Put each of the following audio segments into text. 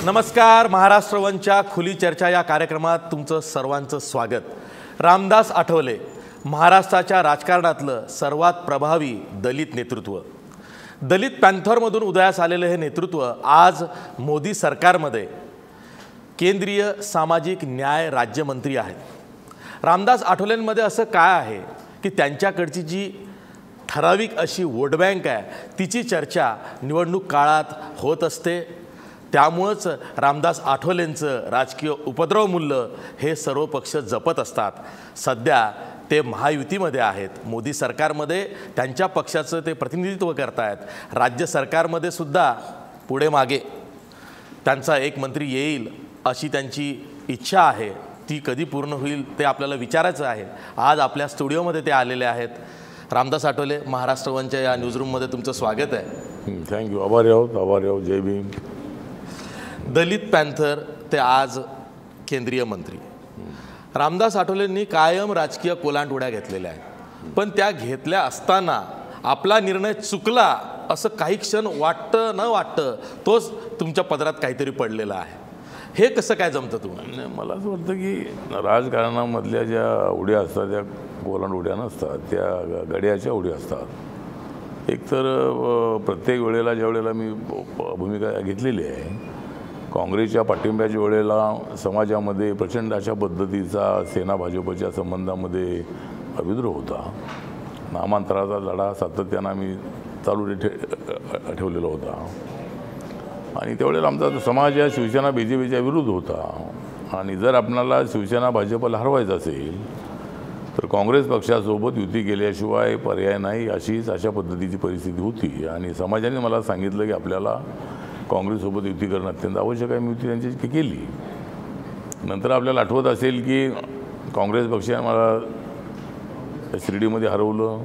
नमस्कार. महाराष्ट्र वनच्या खुली चर्चा या कार्यक्रमात तुमचं सर्वांचं स्वागत. रामदास आठवले महाराष्ट्राच्या राजकारणातलं सर्वात प्रभावी दलित नेतृत्व. दलित पॅन्थरमधून उदयास आलेले हे नेतृत्व आज मोदी सरकारमध्ये केंद्रीय सामाजिक न्याय राज्यमंत्री आहेत. रामदास आठवलेंमध्ये असं काय आहे की त्यांच्याकडची जी ठराविक अशी वोट बँक आहे तिची चर्चा निवडणूक काळात होत असते. त्यामुळेच रामदास आठवलेंचं राजकीय उपद्रव मूल्य हे सर्व पक्ष जपत असतात. सध्या ते महायुतीमध्ये आहेत. मोदी सरकारमध्ये त्यांच्या पक्षाचं ते प्रतिनिधित्व करत आहेत. राज्य सरकारमध्ये सुद्धा पुढे मागे त्यांचा एक मंत्री येईल अशी त्यांची इच्छा आहे. ती कधी पूर्ण होईल ते आपल्याला विचारायचं आहे. आज आपल्या स्टुडिओमध्ये ते आलेले आहेत. रामदास आठवले, महाराष्ट्र वनच्या या न्यूजरूममध्ये तुमचं स्वागत आहे. थँक्यू. आभारी आहोत. जय भीम. दलित पॅन्थर ते आज केंद्रीय मंत्री. रामदास आठवलेंनी कायम राजकीय कोलांटउड्या घेतलेल्या आहेत, पण त्या घेतल्या असताना आपला निर्णय चुकला असं काही क्षण वाटतं न वाटतं तोच तुमच्या पदरात काहीतरी पडलेला आहे. हे कसं काय जमतं तुम्हाला? मला असं वाटतं की राजकारणामधल्या ज्या उड्या असतात त्या कोलांट उड्या नसतात, त्या गड्याच्या उड्या असतात. एकतर प्रत्येक वेळेला ज्या वेळेला मी भूमिका घेतलेली आहे, काँग्रेसच्या पाठिंब्याच्या वेळेला समाजामध्ये प्रचंड अशा पद्धतीचा सेना भाजपच्या संबंधामध्ये विद्रोह होता. नामांतराचा लढा सातत्यानं आम्ही चालू ठेवलेला होता आणि त्यावेळेला आमचा समाज या शिवसेना BJPच्या विरुद्ध होता. आणि जर आपणाला शिवसेना भाजपला हरवायचं असेल तर काँग्रेस पक्षासोबत युती केल्याशिवाय पर्याय नाही अशा पद्धतीची परिस्थिती होती. आणि समाजाने मला सांगितलं की आपल्याला काँग्रेससोबत युती करणं अत्यंत आवश्यक आहे. मी युती त्यांच्याशी केली. नंतर आपल्याला आठवत असेल की काँग्रेस पक्षाने मला शिर्डीमध्ये हरवलं,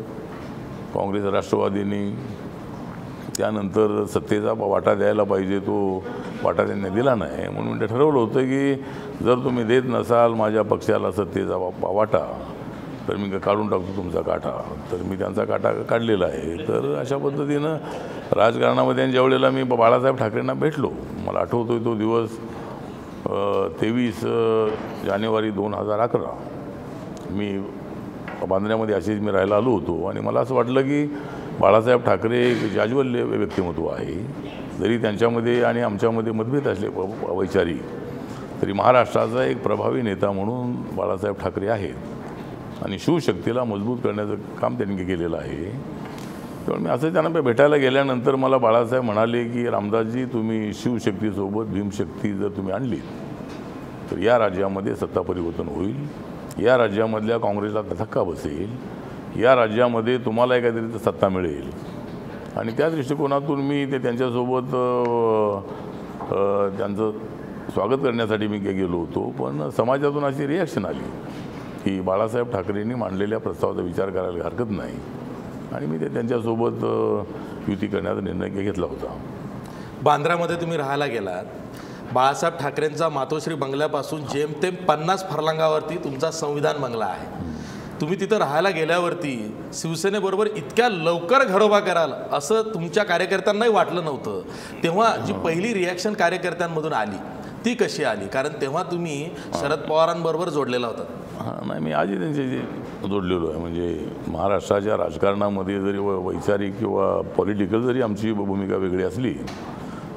काँग्रेस राष्ट्रवादीने. त्यानंतर सत्तेचा वाटा द्यायला पाहिजे तो वाटा त्यांनी दिला नाही. म्हणून ते ठरवलं होतं की जर तुम्ही देत नसाल माझ्या पक्षाला सत्तेचा वाटा तर मी काढून टाकतो तुमचा काटा. तर मी त्यांचा काटा काढलेला आहे. तर अशा पद्धतीनं राजकारणामध्ये ज्यावेळेला मी बाळासाहेब ठाकरेंना भेटलो, मला आठवतोय तो दिवस 23 जानेवारी 2011. मी बांद्र्यामध्ये अशीच मी राहायला आलो होतो आणि मला असं वाटलं की बाळासाहेब ठाकरे एक जाज्वल्य व्यक्तिमत्व आहे. जरी त्यांच्यामध्ये आणि आमच्यामध्ये मतभेद असले वैचारिक, तरी महाराष्ट्राचा एक प्रभावी नेता म्हणून बाळासाहेब ठाकरे आहेत आणि शिवशक्तीला मजबूत करण्याचं काम त्यांनी केलेलं आहे. त्यामुळे मी असं त्यांना भेटायला गेल्यानंतर मला बाळासाहेब म्हणाले की रामदासजी, तुम्ही शिवशक्तीसोबत भीमशक्ती जर तुम्ही आणली तर या राज्यामध्ये सत्ता परिवर्तन होईल, या राज्यामधल्या काँग्रेसला धक्का बसेल, या राज्यामध्ये तुम्हाला एखादी सत्ता मिळेल. आणि त्या दृष्टिकोनातून मी ते त्यांच्यासोबत त्यांचं स्वागत करण्यासाठी मी गेलो होतो. पण समाजातून अशी रिॲक्शन आली की बाळासाहेब ठाकरेंनी मांडलेल्या प्रस्तावाचा विचार करायला हरकत नाही आणि मी ते त्यांच्यासोबत युती करण्याचा निर्णय घेतला होता. बांद्रामध्ये तुम्ही राहायला गेलात. बाळासाहेब ठाकरेंचा मातोश्री बंगल्यापासून जेमतेम 50 फरलांगावरती तुमचा संविधान बंगला आहे. तुम्ही तिथं राहायला गेल्यावरती शिवसेनेबरोबर इतक्या लवकर घरोबा कराल असं तुमच्या कार्यकर्त्यांनाही वाटलं नव्हतं. तेव्हा जी पहिली रिॲक्शन कार्यकर्त्यांमधून आली ती कशी आली? कारण तेव्हा तुम्ही शरद पवारांबरोबर जोडलेला होता. नाही, मी आजही त्यांच्याशी जोडलेलो आहे. म्हणजे महाराष्ट्राच्या राजकारणामध्ये जरी वैचारिक किंवा पॉलिटिकल जरी आमची भूमिका वेगळी असली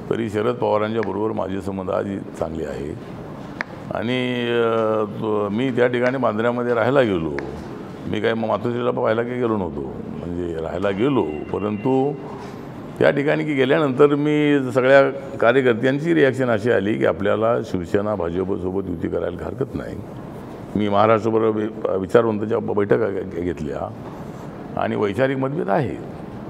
तरी शरद पवारांच्या बरोबर माझे संबंध आजही चांगले आहेत. आणि मी त्या ठिकाणी बांद्र्यामध्ये राहायला गेलो. मी काय मातोश्रीला पाहायला काही गेलो नव्हतो, म्हणजे राहायला गेलो. परंतु त्या ठिकाणी की गेल्यानंतर मी सगळ्या कार्यकर्त्यांची रिॲक्शन अशी आली की आपल्याला शिवसेना भाजपसोबत युती करायला हरकत नाही. मी महाराष्ट्रबरोबर विचारवंतांच्या बैठका घेतल्या आणि वैचारिक मतभेद आहे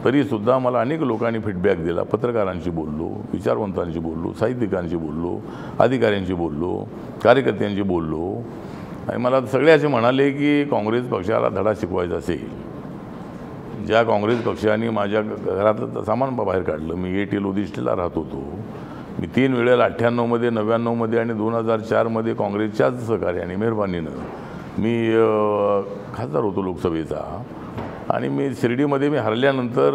तरीसुद्धा मला अनेक लोकांनी फीडबॅक दिला. पत्रकारांशी बोललो, विचारवंतांशी बोललो, साहित्यिकांशी बोललो, अधिकाऱ्यांशी बोललो, कार्यकर्त्यांशी बोललो आणि मला सगळे असे म्हणाले की काँग्रेस पक्षाला धडा शिकवायचा असेल. ज्या काँग्रेस पक्षाने माझ्या घरातलं सामान बाहेर काढलं. मी एटीएल उदिष्टीला राहत होतो. मी 3 वेळेला 98मध्ये, 99मध्ये आणि 2004मध्ये काँग्रेसच्याच सहकार्याने मेहरबानीनं मी खासदार होतो लोकसभेचा. आणि मी शिर्डीमध्ये मी हरल्यानंतर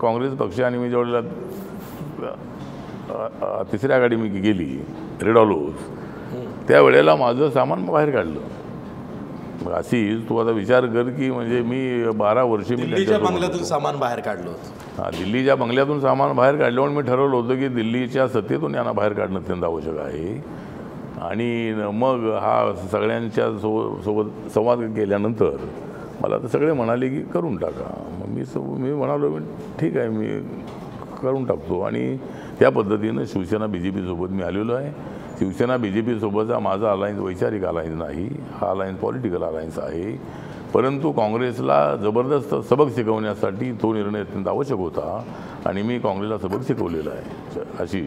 काँग्रेस पक्षाने मी ज्यावेळेला तिसरी आघाडी मी गेली रेड ऑलोज, त्यावेळेला माझं सामान बाहेर काढलं. मग अशी तू आता विचार कर की म्हणजे मी 12 वर्षे मी दिल्लीच्या बंगल्यातून सामान बाहेर काढलं होतं. दिल्लीच्या बंगल्यातून सामान बाहेर काढल्यावर मी ठरवलं होतं की दिल्लीच्या सत्तेतून यांना बाहेर काढणं अत्यंत आवश्यक आहे. आणि मग हा सगळ्यांच्या सोबत संवाद केल्यानंतर मला तर सगळे म्हणाले की करून टाका. मग मी म्हणालो ठीक आहे, मी करून टाकतो. आणि त्या पद्धतीनं शिवसेना BJP सोबत मी आलेलो आहे. शिवसेना BJP सोबतचा माझा अलायन्स वैचारिक अलायन्स नाही, हा अलायन्स पॉलिटिकल अलायन्स आहे. परंतु काँग्रेसला जबरदस्त सबक शिकवण्यासाठी तो निर्णय अत्यंत आवश्यक होता आणि मी काँग्रेसला सबक शिकवलेला आहे. अशी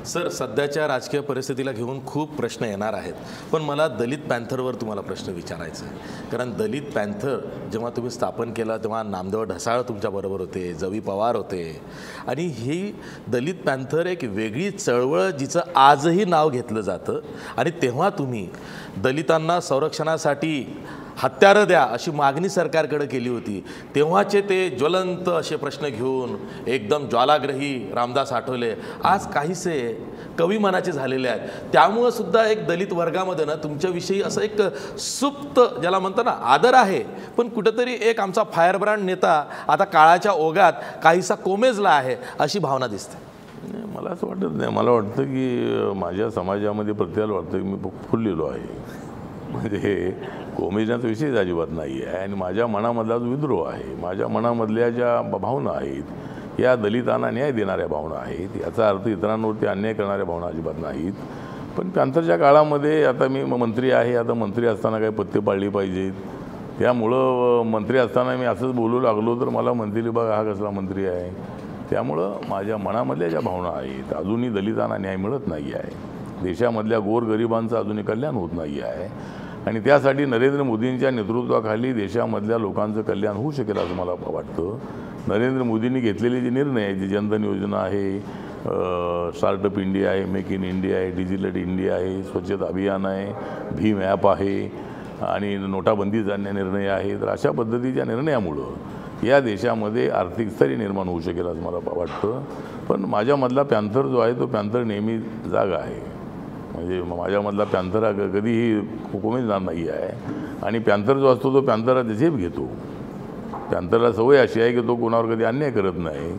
सर, सध्याच्या राजकीय परिस्थितीला घेऊन खूप प्रश्न येणार आहेत, पण मला दलित पॅन्थरवर तुम्हाला प्रश्न विचारायचा आहे. कारण दलित पॅन्थर जेव्हा तुम्ही स्थापन केला तेव्हा नामदेव ढसाळ तुमच्याबरोबर होते, जवी पवार होते, आणि ही दलित पॅन्थर एक वेगळी चळवळ जिचं आजही नाव घेतलं जातं. आणि तेव्हा तुम्ही दलितांना संरक्षणासाठी हत्यारं द्या अशी मागणी सरकारकडे केली होती. तेव्हाचे ते ज्वलंत असे प्रश्न घेऊन एकदम ज्वालाग्रही रामदास आठवले आज काहीसे कवी मनाचे झालेले आहेत. त्यामुळं सुद्धा एक दलित वर्गामध्ये ना तुमच्याविषयी असं एक सुप्त ज्याला म्हणतो ना आदर आहे, पण कुठंतरी एक आमचा फायरब्रँड नेता आता काळाच्या ओघात काहीसा कोमेजला आहे अशी भावना दिसते. मला असं वाटत नाही. मला वाटतं की माझ्या समाजामध्ये प्रत्येकाला वाटतं की मी फुललेलो आहे. म्हणजे कोमेजण्याचा विषयच अजिबात नाही आहे. आणि माझ्या मनामधला जो विद्रोह आहे, माझ्या मनामधल्या ज्या भावना आहेत या दलितांना न्याय देणाऱ्या भावना आहेत. याचा अर्थ इतरांवरती अन्याय करणाऱ्या भावना अजिबात नाहीत. पण पॅन्थरच्या काळामध्ये आता मी मंत्री आहे, आता मंत्री असताना काही पत्ते पाळली पाहिजेत. त्यामुळं मंत्री असताना मी असंच बोलू लागलो तर मला म्हणतील बघा हा कसला मंत्री आहे. त्यामुळं माझ्या मनामधल्या ज्या भावना आहेत, अजूनही दलितांना न्याय मिळत नाही आहे, देशामधल्या गोरगरिबांचं अजूनही कल्याण होत नाही आहे. आणि त्यासाठी नरेंद्र मोदींच्या नेतृत्वाखाली देशामधल्या लोकांचं कल्याण होऊ शकेल असं मला वाटतं. नरेंद्र मोदींनी घेतलेले जे निर्णय आहेत, जी जनधन योजना आहे, स्टार्टअप इंडिया आहे, मेक इन इंडिया आहे, डिजिटल इंडिया आहे, स्वच्छता अभियान आहे, भीम ॲप आहे आणि नोटाबंदीचा निर्णय आहे. तर अशा पद्धतीच्या निर्णयामुळं या देशामध्ये आर्थिक स्थैर्य निर्माण होऊ शकेल असं मला वाटतं. पण माझ्यामधला पॅन्थर जो आहे तो पॅन्थर नेहमी जागा आहे. म्हणजे माझ्यामधला पॅन्थर हा कधीही कोमेजणार नाही आहे. आणि पॅन्थर जो असतो तो पॅन्थर झेप घेतो. पॅन्थरला सवय अशी आहे की तो कोणावर कधी अन्याय करत नाही.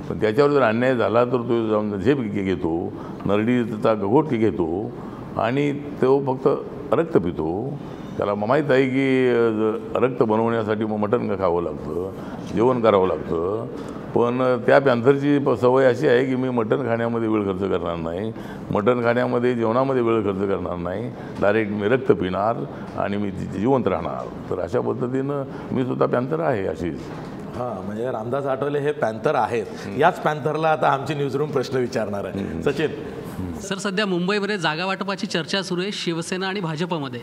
पण त्याच्यावर जर अन्याय झाला तर तो जाऊन झेप घेतो, नरडीचा गघोट घेतो आणि तो फक्त रक्त पितो. त्याला माहीत आहे की रक्त बनवण्यासाठी मग मटण खावं लागतं, जेवण करावं लागतं. पण त्या पॅन्थरची सवय अशी आहे की मी मटण खाण्यामध्ये वेळ खर्च करणार नाही, मटण खाण्यामध्ये जेवणामध्ये वेळ खर्च करणार नाही, डायरेक्ट मी रक्त पिणार आणि मी जिवंत राहणार. तर अशा पद्धतीनं मी सुद्धा पॅन्थर आहे अशीच. हां, म्हणजे रामदास आठवले हे पॅन्थर आहेत. याच पॅन्थरला आता आमची न्यूजरूम प्रश्न विचारणार आहे. सचिन सर, सध्या मुंबईमध्ये जागा वाटपाची चर्चा सुरू आहे शिवसेना आणि भाजपमध्ये,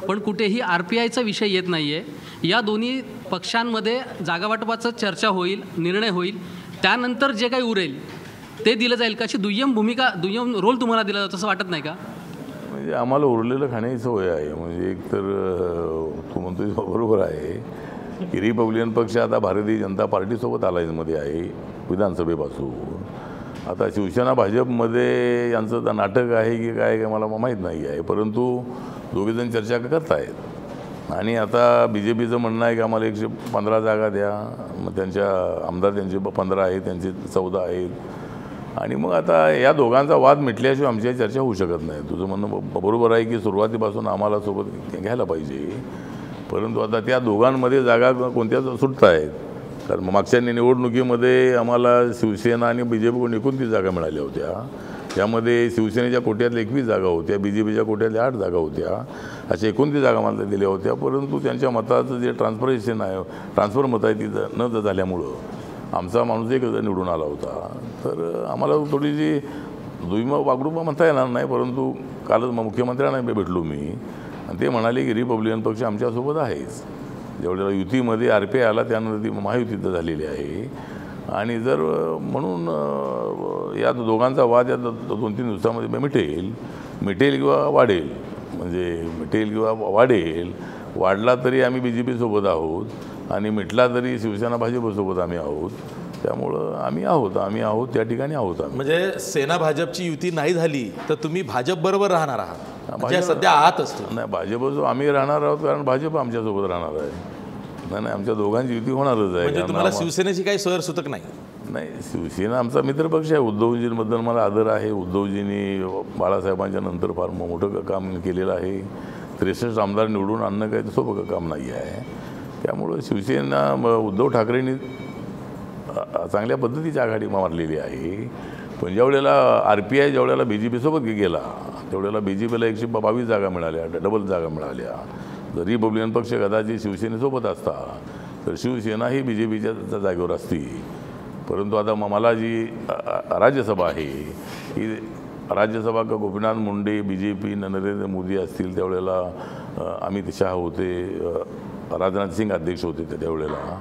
पण कुठेही RPIचा विषय येत नाही आहे. या दोन्ही पक्षांमध्ये जागा वाटपाचं चर्चा होईल, निर्णय होईल, त्यानंतर जे काही उरेल ते दिलं जाईल का, अशी दुय्यम रोल तुम्हाला दिला जातो असं वाटत नाही का? म्हणजे आम्हाला उरलेलं खाण्याची सवय आहे. म्हणजे एकतर तू म्हणतो बरोबर आहे की रिपब्लिकन पक्ष आता भारतीय जनता पार्टीसोबत अलायन्समध्ये आहे विधानसभेपासून. आता शिवसेना भाजपमध्ये यांचं तर नाटक आहे की काय मला माहीत नाही आहे, परंतु दोघेजण चर्चा करतायत. आणि आता BJPचं म्हणणं आहे की आम्हाला 115 जागा द्या. मग त्यांच्या आमदार त्यांचे 15 आहेत, त्यांचे 14 आहेत. आणि मग आता या दोघांचा वाद मिटल्याशिवाय आमची चर्चा होऊ शकत नाही. तुझं म्हणणं बरोबर आहे की सुरुवातीपासून आम्हाला सोबत घ्यायला पाहिजे, परंतु आता त्या दोघांमध्ये जागा कोणत्या सुटत आहेत. कारण मागच्या निवडणुकीमध्ये आम्हाला शिवसेना आणि BJPकडून 29 जागा मिळाल्या होत्या. त्यामध्ये शिवसेनेच्या कोट्यातल्या 21 जागा होत्या, BJPच्या कोट्यातल्या 8 जागा होत्या, अशा 29 जागा मला दिल्या होत्या. परंतु त्यांच्या मताचं जे ट्रान्सफर मत आहे ती न झाल्यामुळं आमचा माणूस एक निवडून आला होता. तर आम्हाला थोडीशी दुय्यम वागणूक म्हणता येणार नाही, परंतु कालच मुख्यमंत्र्यांना भेटलो मी आणि ते म्हणाले की रिपब्लिकन पक्ष आमच्यासोबत आहेच. जेवढ्याला युतीमध्ये RPI आला त्यानंतर ती महायुतीत झालेली आहे. आणि जर म्हणून या दोघांचा वाद या 2-3 दिवसामध्ये मिटेल किंवा वाढेल. म्हणजे मिटेल किंवा वाढेल. वाढला तरी आम्ही BJP सोबत आहोत आणि मिटला तरी शिवसेना भाजपसोबत आम्ही आहोत. त्यामुळं आम्ही आहोत त्या ठिकाणी आहोत आम्ही. म्हणजे सेना भाजपची युती नाही झाली तर तुम्ही भाजप बरोबर राहणार आहात, म्हणजे सध्या आहातच तुम्ही. नाही, भाजप आम्ही राहणार आहोत कारण भाजप आमच्यासोबत राहणार आहे. नाही, आमच्या दोघांची युती होणारच आहे. म्हणजे तुम्हाला शिवसेनेची काही सर सुतक नाही? नाही, शिवसेना आमचा मित्रपक्ष आहे. उद्धवजींबद्दल मला आदर आहे. उद्धवजींनी बाळासाहेबांच्या नंतर फार मोठं काम केलेलं आहे. 63 आमदार निवडून आणणं काही सोपं काम नाही आहे. त्यामुळं शिवसेना उद्धव ठाकरेंनी चांगल्या पद्धतीची आघाडी मारलेली आहे. पण ज्या वेळेला RPI ज्या वेळेला BJP-सोबत गेला त्यावेळेला BJP-ला 122 जागा मिळाल्या, डबल जागा मिळाल्या. जर रिपब्लिकन पक्ष कदाचित शिवसेनेसोबत असता तर शिवसेना ही BJP-च्या जागेवर असती. परंतु आता मला जी राज्यसभा आहे ही राज्यसभा गोपीनाथ मुंडे, BJP, नरेंद्र मोदी असतील त्यावेळेला, अमित शहा होते, राजनाथ सिंग अध्यक्ष होते त्यावेळेला,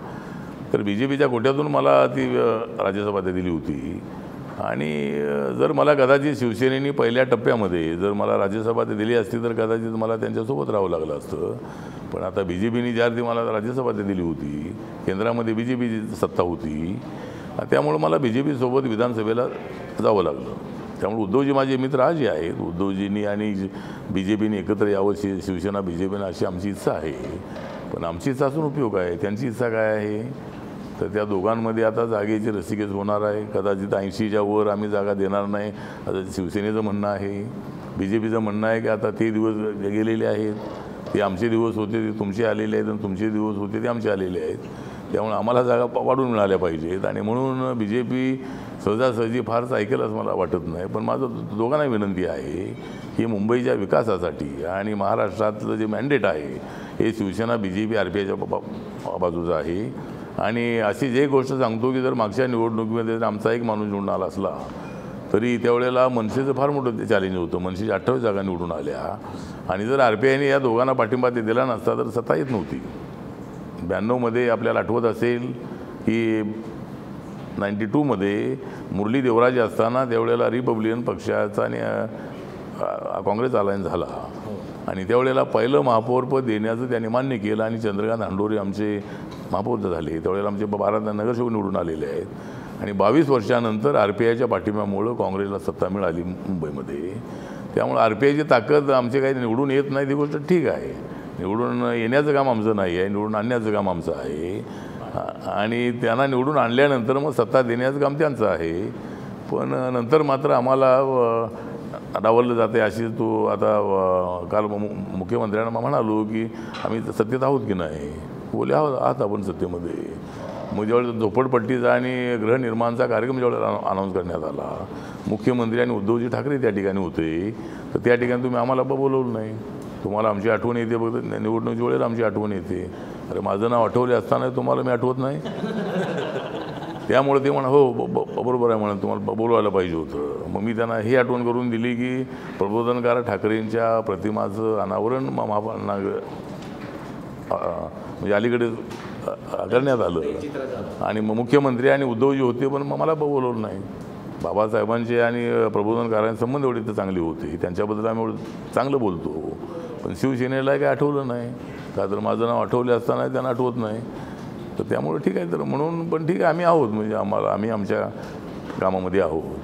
तर BJP-च्या कोट्यातून मला ती राज्यसभा दिली होती. आणि जर मला कदाचित शिवसेनेने पहिल्या टप्प्यामध्ये जर मला राज्यसभा दिली असती तर कदाचित मला त्यांच्यासोबत राहावं लागलं असतं. पण आता BJP-ने ज्या अर्थी मला राज्यसभा दिली होती, केंद्रामध्ये BJP-ची सत्ता होती, त्यामुळं मला BJP-सोबत विधानसभेला जावं लागलं. त्यामुळे उद्धवजी माझे मित्र आजही आहेत. उद्धवजींनी आणि BJP-ने एकत्र यावं, शिवसेना BJP-ने अशी आमची इच्छा आहे. पण आमची इच्छा असून उपयोग आहे, त्यांची इच्छा काय आहे? तर त्या दोघांमध्ये आता जागेची रस्सीखेच होणार आहे. कदाचित 80च्या वर आम्ही जागा देणार नाही असं शिवसेनेचं म्हणणं आहे. BJP-चं म्हणणं आहे की आता ते दिवस गेलेले आहेत, ते आमचे दिवस होते ते तुमचे आलेले आहेत आणि तुमचे दिवस होते ते आमचे आलेले आहेत. त्यामुळे आम्हाला जागा वाढून मिळाल्या पाहिजेत. आणि म्हणून BJP सहजासहजी फारच ऐकेल असं मला वाटत नाही. पण माझं दोघांना विनंती आहे की मुंबईच्या विकासासाठी आणि महाराष्ट्रातलं जे मॅन्डेट आहे हे शिवसेना BJP RPIच्या बाजूचं आहे. आणि अशी जे गोष्ट सांगतो की जर मागच्या निवडणुकीमध्ये जर आमचा एक माणूस निवडून आला असला तरी त्यावेळेला मनसेचं फार मोठं चॅलेंज होतं. मनसेच्या 28 जागा निवडून आल्या. आणि जर RPIने या दोघांना पाठिंबा दिला नसता तर सत्ता येत नव्हती. 92मध्ये आपल्याला आठवत असेल की 92मध्ये मुरली देवराज असताना त्यावेळेला रिपब्लिकन पक्षाचा आणि काँग्रेस अलायन्स झाला. आणि त्यावेळेला पहिलं महापौरपद देण्याचं त्यांनी मान्य केलं आणि चंद्रकांत हंडोरे आमचे महापौर झाले. त्यावेळेला आमचे 12 नगरसेवक निवडून आलेले आहेत. आणि 22 वर्षानंतर RPIच्या पाठिंब्यामुळं काँग्रेसला सत्ता मिळाली मुंबईमध्ये. त्यामुळे RPIची ताकद आमचे काही निवडून येत नाही ती गोष्ट ठीक आहे. निवडून येण्याचं काम आमचं नाही आहे, निवडून आणण्याचं काम आमचं आहे. आणि त्यांना निवडून आणल्यानंतर मग सत्ता देण्याचं काम त्यांचं आहे. पण नंतर मात्र आम्हाला डावललं जाते. अशी तो आता काल मुख्यमंत्र्यांना म्हणालो की आम्ही सत्तेत आहोत की नाही. बोले आहात आपण सत्तेमध्ये. मग ज्यावेळेला झोपडपट्टीचा आणि गृहनिर्माणचा कार्यक्रम ज्यावेळेला अनाऊन्स करण्यात आला, मुख्यमंत्री आणि उद्धवजी ठाकरे त्या ठिकाणी होते, तर त्या ठिकाणी तुम्ही आम्हाला बोलवलं नाही. तुम्हाला आमची आठवण येते बघ, निवडणुकीच्या वेळेला आमची आठवण येते. अरे माझं नाव आठवले असताना तुम्हाला मी आठवत नाही. त्यामुळे ते म्हणा हो बरोबर आहे म्हणा, तुम्हाला बोलवायला पाहिजे होतं. मग मी त्यांना ही आठवण करून दिली की प्रबोधनकार ठाकरेंच्या प्रतिमाचं अनावरण म्हणजे अलीकडे करण्यात आलं. आणि मग मुख्यमंत्री आणि उद्धवजी होते पण मग मला बोलवलं नाही. बाबासाहेबांचे आणि प्रबोधनकारांचे संबंध एवढे तर चांगले होते, त्यांच्याबद्दल आम्ही एवढं चांगलं बोलतो. पण शिवसेनेला काही आठवलं नाही का, तर माझं नाव आठवले असताना त्यांना आठवत नाही. तर त्यामुळे ठीक आहे. तर म्हणून पण ठीक आहे, आम्ही आहोत, म्हणजे आम्ही आमच्या कामामध्ये आहोत.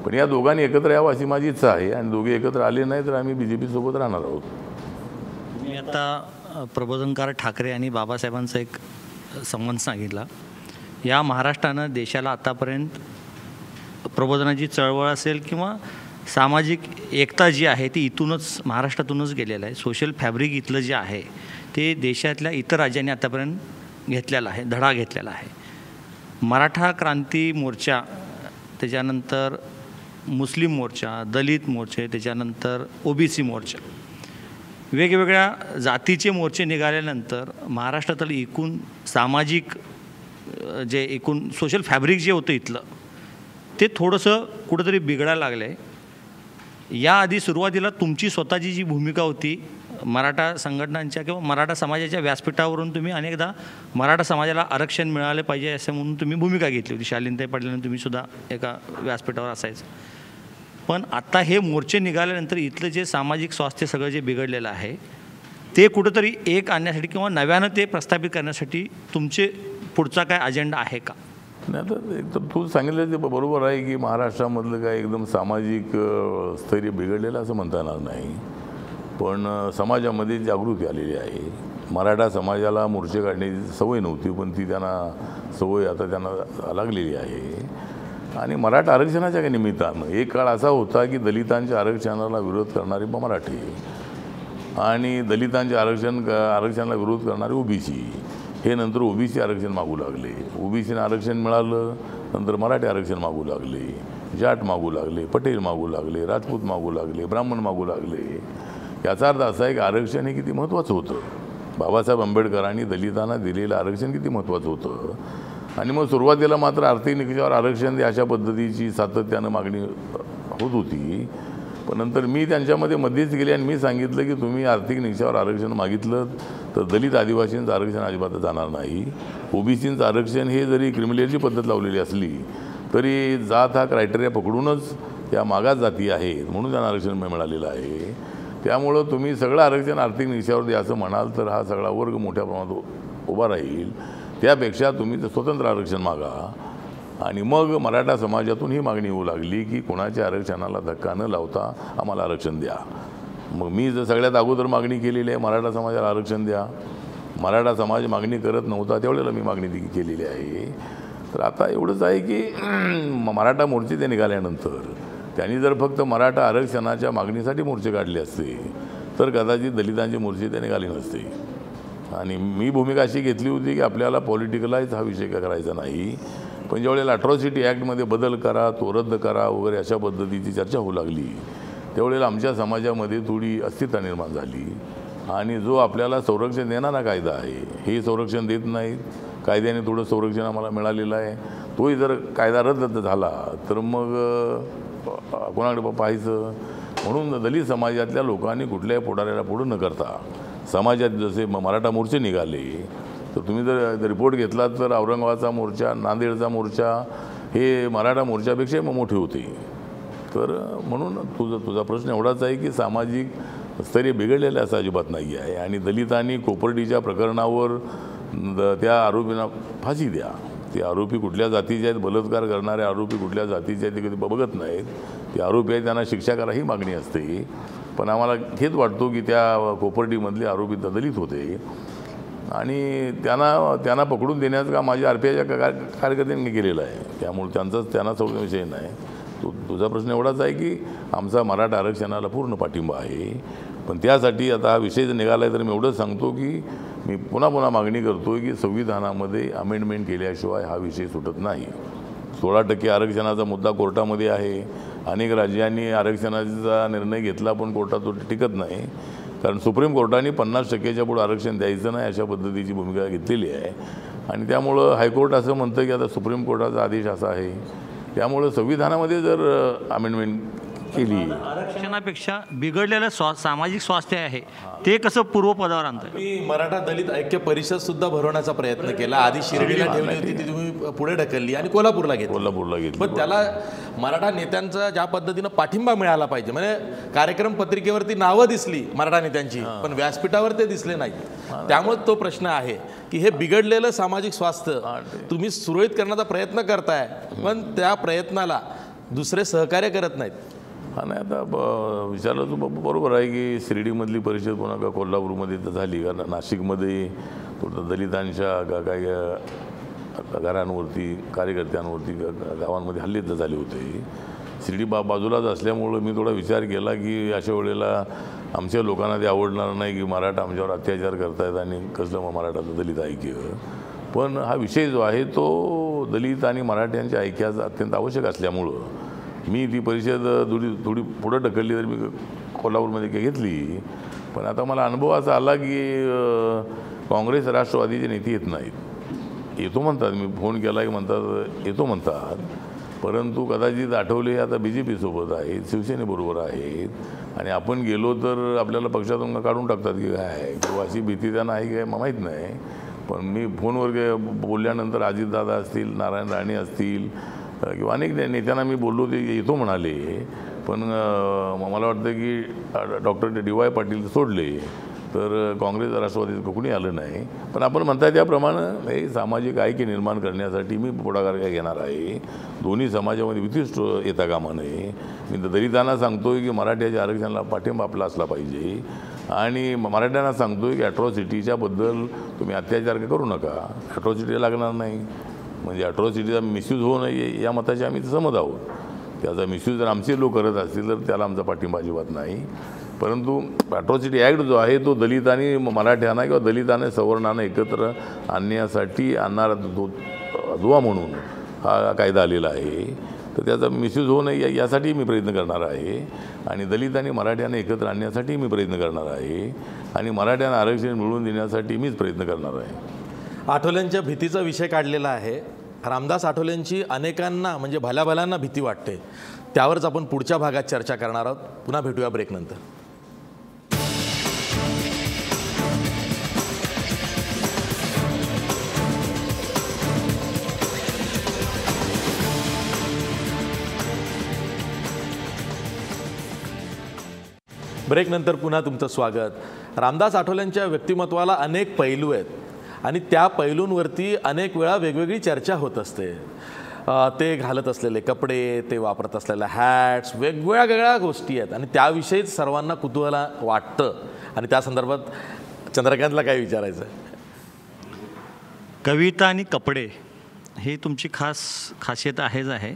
पण या दोघांनी एकत्र यावं अशी माझी इच्छा आहे. आणि दोघे एकत्र आले नाही तर आम्ही BJP-सोबत राहणार आहोत. मी आता प्रबोधनकार ठाकरे आणि बाबासाहेबांचा एक संबंध सांगितला. या महाराष्ट्रानं देशाला आतापर्यंत प्रबोधनाची चळवळ असेल किंवा सामाजिक एकता जी आहे ती इथूनच महाराष्ट्रातूनच गेलेलं आहे. सोशल फॅब्रिक इथलं जे आहे ते देशातल्या इतर राज्यांनी आतापर्यंत घेतलेला आहे, धडा घेतलेला आहे. मराठा क्रांती मोर्चा, त्याच्यानंतर मुस्लिम मोर्चा, दलित मोर्चे, त्याच्यानंतर OBC मोर्चा, वेगवेगळ्या जातीचे मोर्चे निघाल्यानंतर महाराष्ट्रातील एकूण सामाजिक जे एकूण सोशल फॅब्रिक जे होतं इथलं ते थोडंसं कुठंतरी बिघडायला लागलं आहे. याआधी सुरुवातीला तुमची स्वतःची जी भूमिका होती मराठा संघटनांच्या किंवा मराठा समाजाच्या व्यासपीठावरून तुम्ही अनेकदा मराठा समाजाला आरक्षण मिळालं पाहिजे असं म्हणून तुम्ही भूमिका घेतली होती. शालीनताई पाटलांनी तुम्हीसुद्धा एका व्यासपीठावर असायचं. पण आता हे मोर्चे निघाल्यानंतर इथलं जे सामाजिक स्वास्थ्य सगळं जे बिघडलेलं आहे ते कुठंतरी एक आणण्यासाठी किंवा नव्यानं ते प्रस्थापित करण्यासाठी तुमचे पुढचा काय अजेंडा आहे का? नाही तर एक तर तू सांगितलं ते बरोबर आहे की महाराष्ट्रामधलं काय एकदम सामाजिक स्थैर्य बिघडलेलं असं म्हणता येणार नाही, पण समाजामध्ये जागृती आलेली आहे. मराठा समाजाला मोर्चे काढण्याची सवय नव्हती, पण ती त्यांना सवय आता त्यांना लागलेली आहे. आणि मराठा आरक्षणाच्या निमित्तानं एक काळ असा होता की दलितांच्या आरक्षणाला विरोध करणारे मराठी आणि दलितांच्या आरक्षणाला विरोध करणारे ओबीसी, हे नंतर ओबीसी आरक्षण मागू लागले. ओबीसीनं आरक्षण मिळालं, नंतर मराठी आरक्षण मागू लागले, जाट मागू लागले, पटेल मागू लागले, राजपूत मागू लागले, ब्राह्मण मागू लागले. याचा अर्थ असा आहे की आरक्षण हे किती महत्त्वाचं होतं. बाबासाहेब आंबेडकरांनी दलितांना दिलेलं आरक्षण किती महत्त्वाचं होतं. आणि मग सुरुवातीला मात्र आर्थिक निकषावर आरक्षण द्या अशा पद्धतीची सातत्यानं मागणी होत होती, पण नंतर मी त्यांच्यामध्ये मध्येच गेले आणि मी सांगितलं की तुम्ही आर्थिक निकषावर आरक्षण मागितलं तर दलित आदिवासींचं आरक्षण अजिबात जाणार नाही. ओबीसींचं आरक्षण हे जरी क्रिमिलेअरची पद्धत लावलेली असली तरी जात हा क्रायटेरिया पकडूनच या मागास जाती आहेत म्हणून त्यांना आरक्षण मिळालेलं आहे. त्यामुळं तुम्ही सगळं आरक्षण आर्थिक निकषावर द्या असं म्हणाल तर हा सगळा वर्ग मोठ्या प्रमाणात उभा राहील. त्यापेक्षा तुम्ही स्वतंत्र आरक्षण मागा. आणि मग मराठा समाजातून ही मागणी येऊ लागली की कोणाच्या आरक्षणाला धक्का न लावता आम्हाला आरक्षण द्या. मग मी जर सगळ्यात अगोदर मागणी केलेली आहे मराठा समाजाला आरक्षण द्या. मराठा समाज मागणी करत नव्हता त्यावेळेला मी मागणी केलेली आहे. तर आता एवढंच आहे की मराठा मोर्चे ते निघाल्यानंतर त्यांनी जर फक्त मराठा आरक्षणाच्या मागणीसाठी मोर्चे काढले असते तर कदाचित दलितांचे मोर्चे ते निघाले नसते. आणि मी भूमिका अशी घेतली होती की आपल्याला पॉलिटिकलाइज हा विषय करायचा नाही, पण ज्यावेळेला अट्रॉसिटी ॲक्टमध्ये बदल करा, तो रद्द करा वगैरे अशा पद्धतीची चर्चा होऊ लागली त्यावेळेला आमच्या समाजामध्ये थोडी अस्थिरता निर्माण झाली. आणि जो आपल्याला संरक्षण देणारा कायदा आहे हे संरक्षण देत नाहीत. कायद्याने थोडं संरक्षण आम्हाला मिळालेलं आहे, तोही जर कायदा रद्द झाला तर मग कोणाकडे पाहायचं. म्हणून दलित समाजातल्या लोकांनी कुठल्याही पुढाऱ्याला पुढं न करता समाजात जसे मराठा मोर्चे निघाले तर तुम्ही जर रिपोर्ट घेतला तर औरंगाबादचा मोर्चा, नांदेडचा मोर्चा हे मराठा मोर्चापेक्षा मोठे होते. तर म्हणून तुझा प्रश्न एवढाच आहे की सामाजिक स्तरीय बिघडलेलं असं अजिबात नाही आहे. आणि दलितांनी कोपर्डीच्या प्रकरणावर त्या आरोपींना फाशी द्या. ते आरोपी कुठल्या जातीचे आहेत, बलात्कार करणारे आरोपी कुठल्या जातीचे आहेत ते कधी बघत नाहीत. ते आरोपी आहेत त्यांना शिक्षा करा ही मागणी असते. पण आम्हाला खेद वाटतो की त्या कोपर्डीमधले आरोपी दलित होते आणि त्यांना पकडून देण्याचं काम माझ्या RPIच्या कार्यकर्त्यांनी केलेलं आहे. त्यामुळे त्यांना सोडण्याचा विषय नाही. तुझा प्रश्न एवढाच आहे की आमचा मराठा आरक्षणाला पूर्ण पाठिंबा आहे, पण त्यासाठी आता हा विषय जर निघाला आहे तर मी एवढंच सांगतो की मी पुन्हा मागणी करतो की संविधानामध्ये अमेंडमेंट केल्याशिवाय हा विषय सुटत नाही. 16% आरक्षणाचा मुद्दा कोर्टामध्ये आहे. अनेक राज्यांनी आरक्षणाचा निर्णय घेतला पण कोर्टात तो टिकत नाही, कारण सुप्रीम कोर्टाने 50%च्या पुढे आरक्षण द्यायचं नाही अशा पद्धतीची भूमिका घेतलेली आहे. आणि त्यामुळं हायकोर्ट असं म्हणतं की आता सुप्रीम कोर्टाचा आदेश असा आहे. त्यामुळं संविधानामध्ये जर अमेंडमेंट केली, आरक्षणापेक्षा बिघडलेलं सामाजिक स्वास्थ्य आहे ते कसं पूर्वपदावर आणतं. मी मराठा दलित ऐक्य परिषद सुद्धा भरवण्याचा प्रयत्न केला. आधी शिर्डीला ठेवली होती ती तुम्ही पुढे ढकलली आणि कोल्हापूरला घेतली. पण त्याला मराठा नेत्यांचा ज्या पद्धतीनं पाठिंबा मिळाला पाहिजे, म्हणजे कार्यक्रम पत्रिकेवरती नावं दिसली मराठा नेत्यांची पण व्यासपीठावर ते दिसले नाही. त्यामुळे तो प्रश्न आहे की हे बिघडलेलं सामाजिक स्वास्थ्य तुम्ही सुरळीत करण्याचा प्रयत्न करताय पण त्या प्रयत्नाला दुसरे सहकार्य करत नाहीत. हा नाही आता विचारलं तू बरोबर आहे की शिर्डीमधली परिषद पुन्हा का कोल्हापूरमध्ये तर झाली, कारण नाशिकमध्ये थोडं दलितांच्या काही घरांवरती, कार्यकर्त्यांवरती, गावांमध्ये हल्ले तर झाले होते. शिर्डी बाजूलाच असल्यामुळं मी थोडा विचार केला की अशा वेळेला आमच्या लोकांना ते आवडणार नाही की मराठा आमच्यावर अत्याचार करतायत आणि कसलं मराठाचं दलित ऐक्य. पण हा विषय जो आहे तो दलित आणि मराठ्यांच्या ऐक्याचा अत्यंत आवश्यक असल्यामुळं मी ती परिषद थोडी पुढं ढकलली तर मी कोल्हापूरमध्ये घेतली. पण आता मला अनुभव असा आला की काँग्रेस राष्ट्रवादीचे नेते येत नाहीत. येतो म्हणतात, मी फोन केला की म्हणतात येतो म्हणतात, परंतु कदाचित आठवले आता BJP सोबत आहेत, शिवसेनेबरोबर आहेत आणि आपण गेलो तर आपल्याला पक्षातून काढून टाकतात की काय, किंवा अशी भीती त्यांना आहे काय माहीत नाही. पण मी फोनवर बोलल्यानंतर अजितदादा असतील, नारायण राणे असतील किंवा अनेक नेत्यांना मी बोललो ते येतो म्हणाले. पण मला वाटतं की डॉक्टर DY पाटील सोडले तर काँग्रेस राष्ट्रवादीत कोणी आलं नाही. पण आपण म्हणताय त्याप्रमाणे हे सामाजिक ऐक्य निर्माण करण्यासाठी मी पुढाकार काय घेणार आहे. दोन्ही समाजामध्ये विशिष्ट येता कामा नये. मी दलितांना सांगतोय की मराठ्याच्या आरक्षणाला पाठिंबा आपला असला पाहिजे आणि मराठ्यांना सांगतोय की ॲट्रॉसिटीच्या बद्दल तुम्ही अत्याचार करू नका. ॲट्रॉसिटी लागणार नाही म्हणजे ॲट्रॉसिटीचा मिसयूज होऊ नये या मताचे आम्ही सहमत आहोत. त्याचा मिसयूज जर आमचे लोक करत असतील तर त्याला आमचा पाठिंबा अजिबात नाही. परंतु ॲट्रॉसिटी ॲक्ट जो आहे तो दलित आणि मराठ्यांना किंवा दलित आणि सवर्णांना एकत्र आणण्यासाठी आणणारा दुवा म्हणून हा कायदा आलेला आहे. तर त्याचा मिसयूज होऊ नये यासाठी मी प्रयत्न करणार आहे आणि दलित आणि मराठ्यांना एकत्र आणण्यासाठी मी प्रयत्न करणार आहे आणि मराठ्यांना आरक्षण मिळवून देण्यासाठी मीच प्रयत्न करणार आहे. आठवल्यांच्या भीतीचा विषय काढलेला आहे. रामदास आठवलेंची अनेकांना म्हणजे भल्याभल्यांना भीती वाटते. त्यावरच आपण पुढच्या भागात चर्चा करणार आहोत. पुन्हा भेटूया ब्रेकनंतर. ब्रेकनंतर पुन्हा तुमचं स्वागत. रामदास आठवलेंच्या व्यक्तिमत्वाला अनेक पैलू आहेत आणि त्या पैलूंवरती अनेक वेळा वेगवेगळी चर्चा होत असते. ते घालत असलेले कपडे, ते वापरत असलेल्या हॅट्स, वेगवेगळ्या गोष्टी आहेत आणि त्याविषयीच सर्वांना कुतूहल वाटतं. आणि त्या संदर्भात चंद्रकांतला काय विचारायचं आहे? कविता आणि कपडे हे तुमची खासियत आहेच आहे.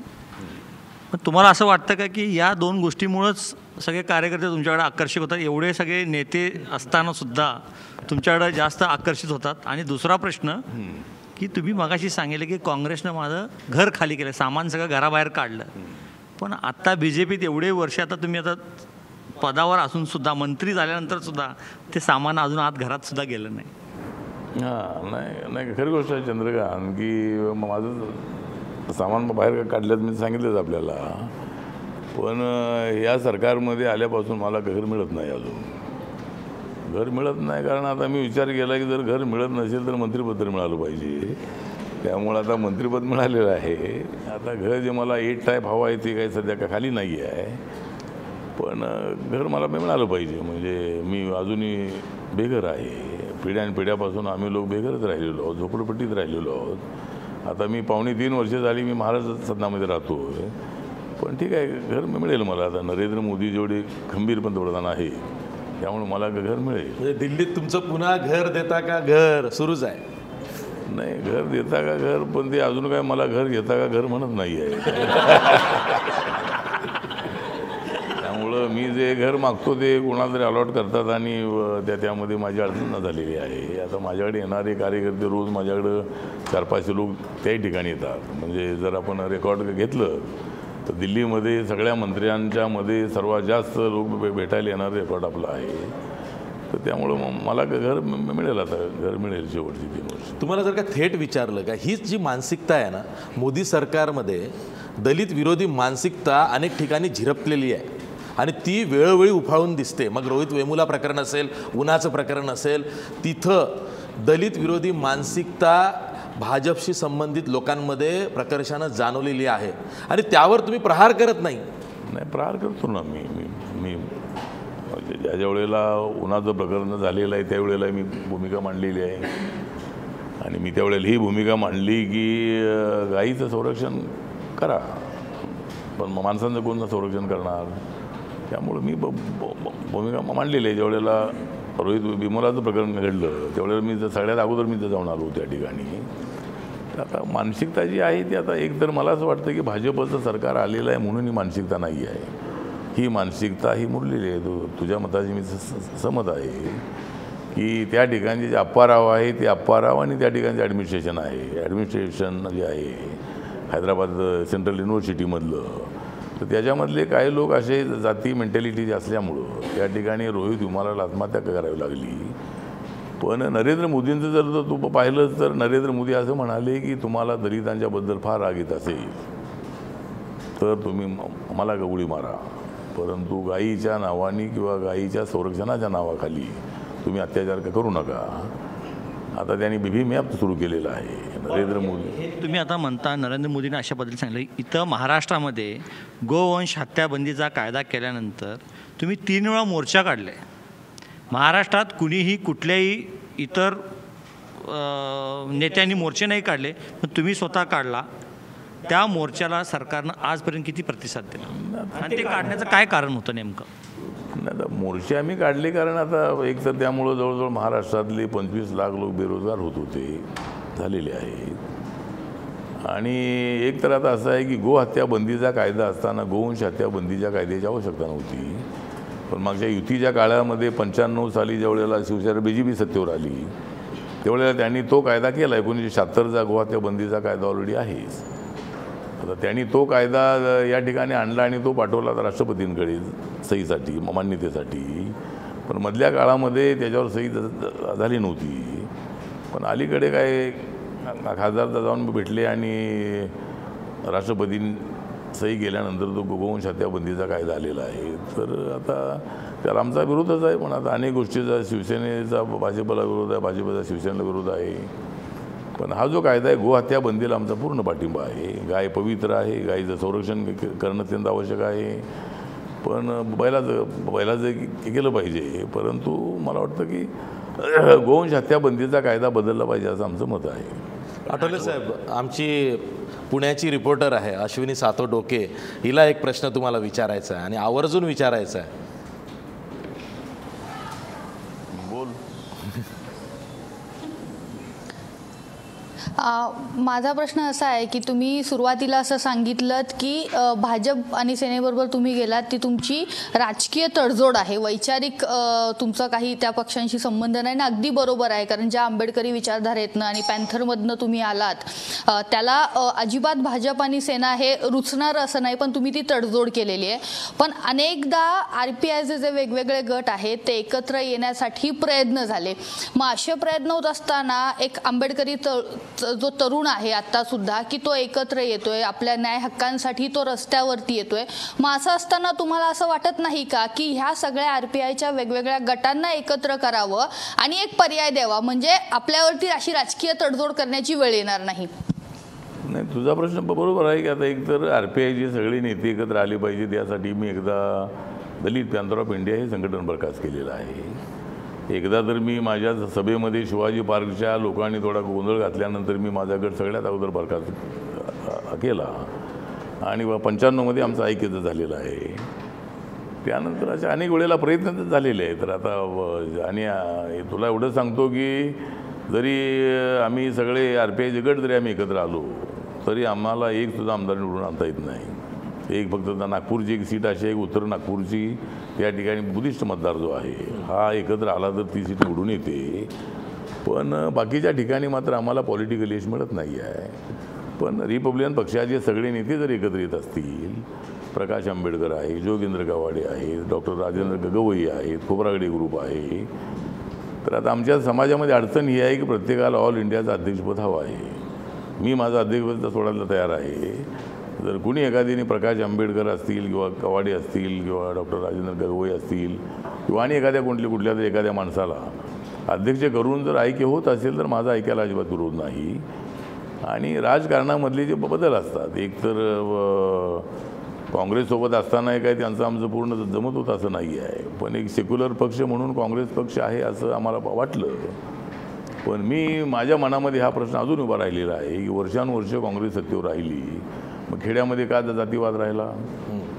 पण तुम्हाला असं वाटतं का की या दोन गोष्टीमुळंच सगळे कार्यकर्ते तुमच्याकडे आकर्षित होतात? एवढे सगळे नेते असताना सुद्धा तुमच्याकडे जास्त आकर्षित होतात? आणि दुसरा प्रश्न की तुम्ही मगाशी सांगितलं की काँग्रेसनं माझं घर खाली केलं, सामान सगळं घराबाहेर काढलं. पण आता BJPत एवढे वर्ष आता तुम्ही आता पदावर असून सुद्धा मंत्री झाल्यानंतर सुद्धा ते सामान अजून आत घरात सुद्धा गेलं नाही. हां, नाही खरी गोष्ट आहे चंद्रकांत की माझं सामान बाहेर काढल्यात मी सांगितलंच आपल्याला. पण या सरकारमध्ये आल्यापासून मला घर मिळत नाही. अजून घर मिळत नाही कारण आता मी विचार केला की जर घर मिळत नसेल तर मंत्रिपद मिळालं पाहिजे. त्यामुळे आता मंत्रिपद मिळालेलं आहे. आता घर जे मला 8 टाईप हवं आहे ते काही सध्या का खाली नाही आहे. पण घर मला मिळालं पाहिजे. म्हणजे मी अजूनही बेघर आहे. पिढ्यानपिढ्यापासून आम्ही लोक बेघरच राहिलेलो आहोत, झोपडपट्टीत राहिलेलो आहोत. आता मी 2.5-3 वर्ष झाली मी महाराष्ट्र सदनामध्ये राहतो. पण ठीक आहे, घर मिळेल मला. आता नरेंद्र मोदी जेवढे खंबीर पंतप्रधान आहे त्यामुळे मला घर मिळेल. म्हणजे दिल्लीत तुमचं पुन्हा घर देता का घर सुरूच आहे? नाही, घर देता का घर, पण ते अजून काय मला घर घेता का घर म्हणत नाही आहे. त्यामुळं मी जे घर मागतो ते कोणाला तरी अलॉट करतात आणि त्यामध्ये माझी अडचण झालेली आहे. आता माझ्याकडे येणारे कार्यकर्ते रोज माझ्याकडं 400-500 लोक त्याही ठिकाणी येतात. म्हणजे जर आपण रेकॉर्ड घेतलं तर दिल्लीमध्ये सगळ्या मंत्र्यांच्या मध्ये सर्वात जास्त लोक भेटायला येणारं रेकॉर्ड आपलं आहे. तर त्यामुळं मला घर मिळेल. आता घर मिळेल शेवटची 3 वर्ष. तुम्हाला जर का थेट विचारलं का हीच जी मानसिकता आहे ना मोदी सरकारमध्ये, दलित विरोधी मानसिकता अनेक ठिकाणी झिरपलेली आहे आणि ती वेळोवेळी उफाळून दिसते. मग रोहित वेमुला प्रकरण असेल, उन्हाचं प्रकरण असेल, तिथं दलित विरोधी मानसिकता भाजपशी संबंधित लोकांमध्ये प्रकर्षानं जाणवलेली आहे आणि त्यावर तुम्ही प्रहार करत नाही. नाही, प्रहार करतो ना मी. मी ज्या वेळेला उन्हाचं प्रकरण झालेलं आहे त्यावेळेला मी भूमिका मांडलेली आहे आणि मी त्यावेळेला ही भूमिका मांडली की गाईचं संरक्षण करा, पण माणसांचं कोण संरक्षण करणार. त्यामुळे मी भूमिका मांडलेली आहे. ज्यावेळेला रोहित वेमुलाचं प्रकरण घडलं त्यावेळेला मी सगळ्यात अगोदर मी जाऊन आलो त्या ठिकाणी. आता मानसिकता जी आहे ती आता एक तर मला असं वाटतं की भाजपचं सरकार आलेलं आहे म्हणून ही मानसिकता नाही आहे. ही मानसिकता ही मुरलेली आहे. तुझ्या मताची मी सहमत आहे की त्या ठिकाणी जे अप्पाराव आहे ते अप्पाराव आणि त्या ठिकाणचे ॲडमिनिस्ट्रेशन आहे. ॲडमिनिस्ट्रेशन जे आहे हैदराबाद सेंट्रल युनिव्हर्सिटीमधलं, तर त्याच्यामधले काही लोक असे जाती मेंटॅलिटी असल्यामुळं त्या ठिकाणी रोहित वेमुलाला आत्महत्या करावी लागली. पण नरेंद्र मोदींचं जर तू पाहिलं तर नरेंद्र मोदी असं म्हणाले की तुम्हाला दलितांच्याबद्दल फार राग येत असेल तर तुम्ही मला उडी मारा, परंतु गायीच्या नावाने किंवा गायीच्या संरक्षणाच्या नावाखाली तुम्ही अत्याचार करू नका. आता त्यांनी भीम ॲप सुरू केलेलं आहे नरेंद्र मोदी. तुम्ही आता म्हणता नरेंद्र मोदींनी अशा पद्धतीने सांगितलं. इथं महाराष्ट्रामध्ये गोवंश हत्याबंदीचा कायदा केल्यानंतर तुम्ही 3 वेळा मोर्चा काढले. महाराष्ट्रात कुणीही कुठल्याही इतर नेत्यांनी मोर्चे नाही काढले, पण तुम्ही स्वतः काढला. त्या मोर्चाला सरकारनं आजपर्यंत किती प्रतिसाद दिला आणि ते काढण्याचं काय कारण होतं नेमकं? नाही तर मोर्चे आम्ही काढले कारण आता एक तर त्यामुळं जवळजवळ महाराष्ट्रातले 25 लाख लोक बेरोजगार होत होते, झालेले आहेत. आणि एक तर आता असं आहे की गोहत्या बंदीचा कायदा असताना गोवंश हत्या बंदीच्या कायद्याची आवश्यकता नव्हती. पण मागच्या युतीच्या काळामध्ये 95 साली ज्यावेळेला शिवसेना BJP सत्तेवर आली त्यावेळेला त्यांनी तो कायदा केला. 1976चा गोहत्या बंदीचा कायदा ऑलरेडी आहेच. आता त्यांनी तो कायदा या ठिकाणी आणला आणि तो पाठवला राष्ट्रपतींकडे सहीसाठी, मान्यतेसाठी. पण मधल्या काळामध्ये त्याच्यावर सही झाली नव्हती. पण अलीकडे काय खासदार जाऊन भेटले आणि राष्ट्रपतींनी सही केल्यानंतर तो गोवंश हत्या बंदीचा कायदा आलेला आहे. तर आता त्याला आमचा विरोधच आहे. पण आता अनेक गोष्टीचा शिवसेनेचा भाजपला विरोध आहे, भाजपचा शिवसेनेला विरोध आहे. पण हा जो कायदा आहे गोहत्या बंदीला आमचा पूर्ण पाठिंबा आहे. गाय पवित्र आहे, गायीचं संरक्षण करणं अत्यंत आवश्यक आहे. पण बैलाचं केलं पाहिजे. परंतु मला वाटतं की गोवंश हत्या बंदीचा कायदा बदलला पाहिजे असं आमचं मत आहे. आठवले साहेब, आमची पुण्याची रिपोर्टर आहे अश्विनी सातव-डोके, हिला एक प्रश्न तुम्हाला विचारायचा आहे आणि आवर्जून विचारायचा आहे. बोल. माझा प्रश्न असा आहे की तुम्ही सुरुवातीला असं सांगितलं की भाजप आणि सेनेबरोबर तुम्ही गेलात ती तुमची राजकीय तडजोड आहे, वैचारिक तुमचा काही त्या पक्षांशी संबंध नाही. ना अगदी बरोबर आहे, कारण ज्या आंबेडकरी विचारधारेतनं आणि पॅन्थरमधनं तुम्ही आलात त्याला अजिबात भाजप आणि सेना हे रुचणार असं नाही, पण तुम्ही ती तडजोड केलेली आहे. पण अनेकदा RPIचे जे वेगवेगळे गट आहेत ते एकत्र येण्यासाठी प्रयत्न झाले. मग असे प्रयत्न होत असताना एक आंबेडकरी जो तरुण आहे आता सुद्धा की तो एकत्र येतोय, आपल्या न्याय हक्कांसाठी तो रस्त्यावरती येतोय. मग असं असताना तुम्हाला असं वाटत नाही का की ह्या सगळ्या RPIच्या वेगवेगळ्या गटांना एकत्र करावं आणि एक पर्याय द्यावा, म्हणजे आपल्यावरती अशी राजकीय तडजोड करण्याची वेळ येणार नाही? नाही, तुझा प्रश्न बरोबर आहे की आता एकतर RPIची सगळी नेते एकत्र आली पाहिजे. त्यासाठी मी एकदा दलित पॅन्थर ऑफ इंडिया हे संघटन बरखास्त केलेलं आहे. एकदा तर मी माझ्या सभेमध्ये शिवाजी पार्कच्या लोकांनी थोडा गोंधळ घातल्यानंतर मी माझा गट सगळ्यात अगोदर बरखास्त केला आणि 95मध्ये आमचं ऐक्यच झालेलं आहे. त्यानंतर अशा अनेक वेळेला प्रयत्न तर झालेले आहेत. तर आता आणि तुला एवढं सांगतो की जरी आम्ही सगळे RPIचे गट जरी आम्ही एकत्र आलो तरी आम्हाला एक सुद्धा आमदार निवडून आणता येत नाही. एक फक्त नागपूरची एक सीट अशी आहे, उत्तर नागपूरची, त्या ठिकाणी बुद्धिस्ट मतदार जो आहे हा एकत्र आला तर ती सीट निवडून येते. पण बाकीच्या ठिकाणी मात्र आम्हाला पॉलिटिकल यश मिळत नाही आहे. पण रिपब्लिकन पक्षाचे सगळे नेते जर एकत्र येत असतील, प्रकाश आंबेडकर आहे, जोगेंद्र गवाडे आहेत, डॉक्टर राजेंद्र गवई आहेत, खोब्रागडे ग्रुप आहे, तर आता आमच्या समाजामध्ये अडचण ही आहे की प्रत्येकाला ऑल इंडियाचं अध्यक्षपद हवं आहे. मी माझं अध्यक्षपद सोडायला तयार आहे. जर कुणी एखाद्याने प्रकाश आंबेडकर असतील किंवा कवाडे असतील किंवा डॉक्टर राजेंद्र गवई असतील किंवा आणि एखाद्या कुठल्या तरी एखाद्या माणसाला अध्यक्ष करून जर ऐक्य होत असेल तर माझा ऐक्याला अजिबात विरोध नाही. आणि राजकारणामधले जे बदल असतात, एक तर काँग्रेससोबत असताना काय त्यांचं आमचं पूर्ण जमत होतं असं नाही आहे. पण एक सेक्युलर पक्ष म्हणून काँग्रेस पक्ष आहे असं आम्हाला वाटलं. पण मी माझ्या मनामध्ये हा प्रश्न अजून उभा राहिलेला आहे की वर्षानुवर्ष काँग्रेस सत्तेवर राहिली, मग खेड्यामध्ये का जातीवाद राहिला?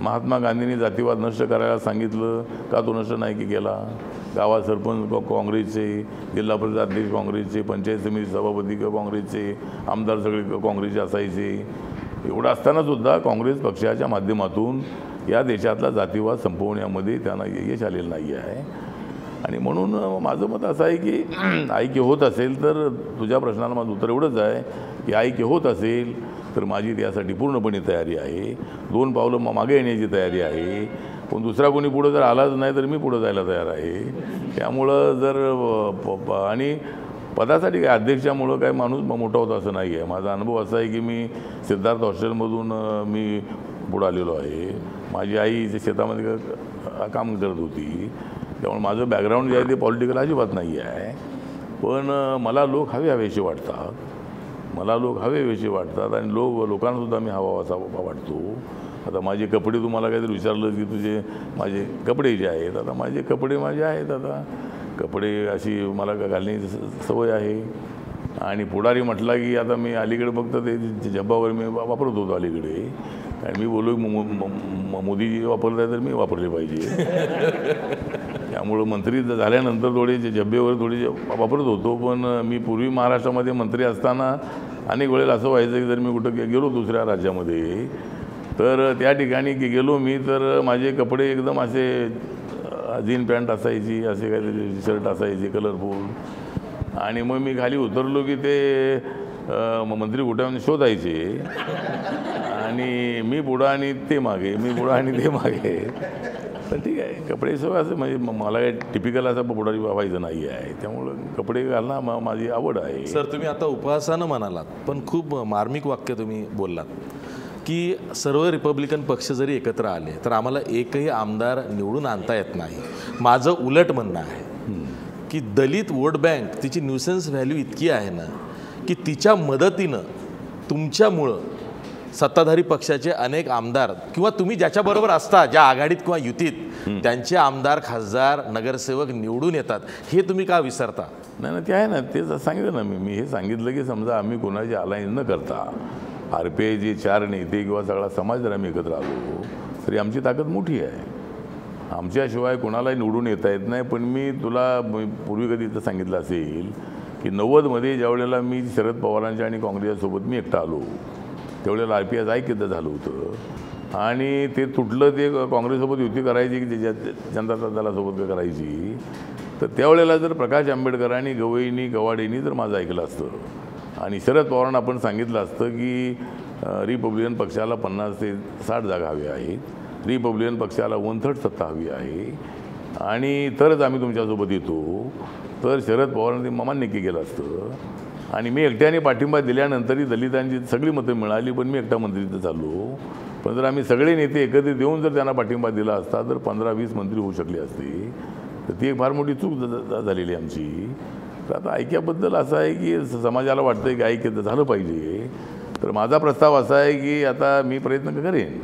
महात्मा गांधींनी जातीवाद नष्ट करायला सांगितलं, का तो नष्ट नाही केला? गावात सरपंच काँग्रेसचे, जिल्हा परिषद अध्यक्ष काँग्रेसचे, पंचायत समिती सभापती काँग्रेसचे, आमदार सगळे काँग्रेसचे असायचे. एवढं असतानासुद्धा काँग्रेस पक्षाच्या माध्यमातून या देशातला जातीवाद संपवण्यामध्ये त्यांना यश आलेलं नाही आहे. आणि म्हणून माझं मत असं आहे की ऐक्य होत असेल तर, तुझ्या प्रश्नाला माझं उत्तर एवढंच आहे की ऐक्य होत असेल तर माझी त्यासाठी पूर्णपणे तयारी आहे. 2 पावलं मागे येण्याची तयारी आहे. पण दुसरा कोणी पुढं जर आलाच नाही तर मी पुढं जायला तयार आहे. त्यामुळं जर आणि पदासाठी काय अध्यक्षामुळं काय माणूस मोठा होता असं नाही आहे. माझा अनुभव असा आहे की मी सिद्धार्थ हॉस्टेलमधून मी पुढं आलेलो आहे. माझी आई शेतामध्ये काम करत होती, त्यामुळे माझं बॅकग्राऊंड जे आहे ते पॉलिटिकल अजिबात नाही आहे. पण मला लोक हवेसे वाटतात, मला लोक हवेसे वाटतात आणि लोकांनासुद्धा मी हवा असा वाटतो. आता माझे कपडे, तुम्हाला काहीतरी विचारलं की तुझे माझे कपडे जे आहेत, आता माझे कपडे माझे आहेत. आता कपडे अशी मला घालण्याची सवय आहे. आणि पुढारी म्हटला की आता मी अलीकडे फक्त ते झब्बा वगैरे मी वापरत होतो अलीकडे, आणि मी बोललो मोदीजी वापरत आहे तर मी वापरले पाहिजे. त्यामुळं मंत्री झाल्यानंतर थोडे झब्बे वगैरे थोडे वापरत होतो. पण मी पूर्वी महाराष्ट्रामध्ये मंत्री असताना अनेक वेळेला असं व्हायचं की जर मी कुठं गेलो दुसऱ्या राज्यामध्ये तर त्या ठिकाणी गेलो मी तर माझे कपडे एकदम असे जीन पॅन्ट असायची, असे काहीतरी शर्ट असायचे कलरफुल. आणि मग मी खाली उतरलो की ते मंत्री कुठे शोधायचे, आणि मी पुढं आणि ते मागे, मी पुढं आणि ते मागे. तर ठीक आहे, कपडे सगळं असं म्हणजे मला काही टिपिकल असं पुढारी व्हायचं नाही आहे, त्यामुळं कपडे घालणं माझी आवड आहे. सर, तुम्ही आता उपहासानं म्हणालात पण खूप मार्मिक वाक्य तुम्ही बोललात की सर्व रिपब्लिकन पक्ष जरी एकत्र आले तर आम्हाला एकही आमदार निवडून आणता येत नाही. माझं उलट म्हणणं आहे की दलित वोट बँक तिची न्यूसेन्स व्हॅल्यू इतकी आहे ना की तिच्या मदतीनं तुमच्यामुळं सत्ताधारी पक्षाचे अनेक आमदार किंवा तुम्ही ज्याच्याबरोबर असता, ज्या आघाडीत किंवा युतीत, त्यांचे आमदार, खासदार, नगरसेवक निवडून येतात. हे तुम्ही का विसरता? नाही, ते आहे ना, ते सांगितलं ना मी हे सांगितलं की समजा आम्ही कोणाची अलायन्स न करता RPIचे 4 नेते किंवा सगळा समाज जर आम्ही एकत्र आलो तरी आमची ताकद मोठी आहे. आमच्याशिवाय कोणालाही निवडून येता येत नाही. पण मी तुला पूर्वी कधी तर सांगितलं असेल की 90मध्ये ज्यावेळेला मी शरद पवारांच्या आणि काँग्रेससोबत मी एकटा आलो त्यावेळेला RPI ऐक्यता झालं होतं, आणि ते तुटलं. ते काँग्रेससोबत युती करायची की जनता दलासोबत करायची. तर त्यावेळेला जर प्रकाश आंबेडकरांनी, गवईंनी, गवाडेंनी जर माझं ऐकलं असतं आणि शरद पवारांना आपण सांगितलं असतं की रिपब्लिकन पक्षाला 50 ते 60 जागा हव्या आहेत, रिपब्लिकन पक्षाला 1/3 सत्ता हवी आहे, आणि तरच आम्ही तुमच्यासोबत येतो, तर शरद पवारांनी मान्य केलं असतं. आणि मी एकट्याने पाठिंबा दिल्यानंतरही दलितांची सगळी मतं मिळाली, पण मी एकटा मंत्रीचं चाललो. पण जर आम्ही सगळे नेते एकत्रित येऊन जर त्यांना पाठिंबा दिला असता तर 15-20 मंत्री होऊ शकले असते. तर ती एक फार मोठी चूक झालेली आमची. तर आता ऐक्याबद्दल असं आहे की समाजाला वाटतं आहे की ऐक्य झालं पाहिजे. तर माझा प्रस्ताव असा आहे की आता मी प्रयत्न करेन,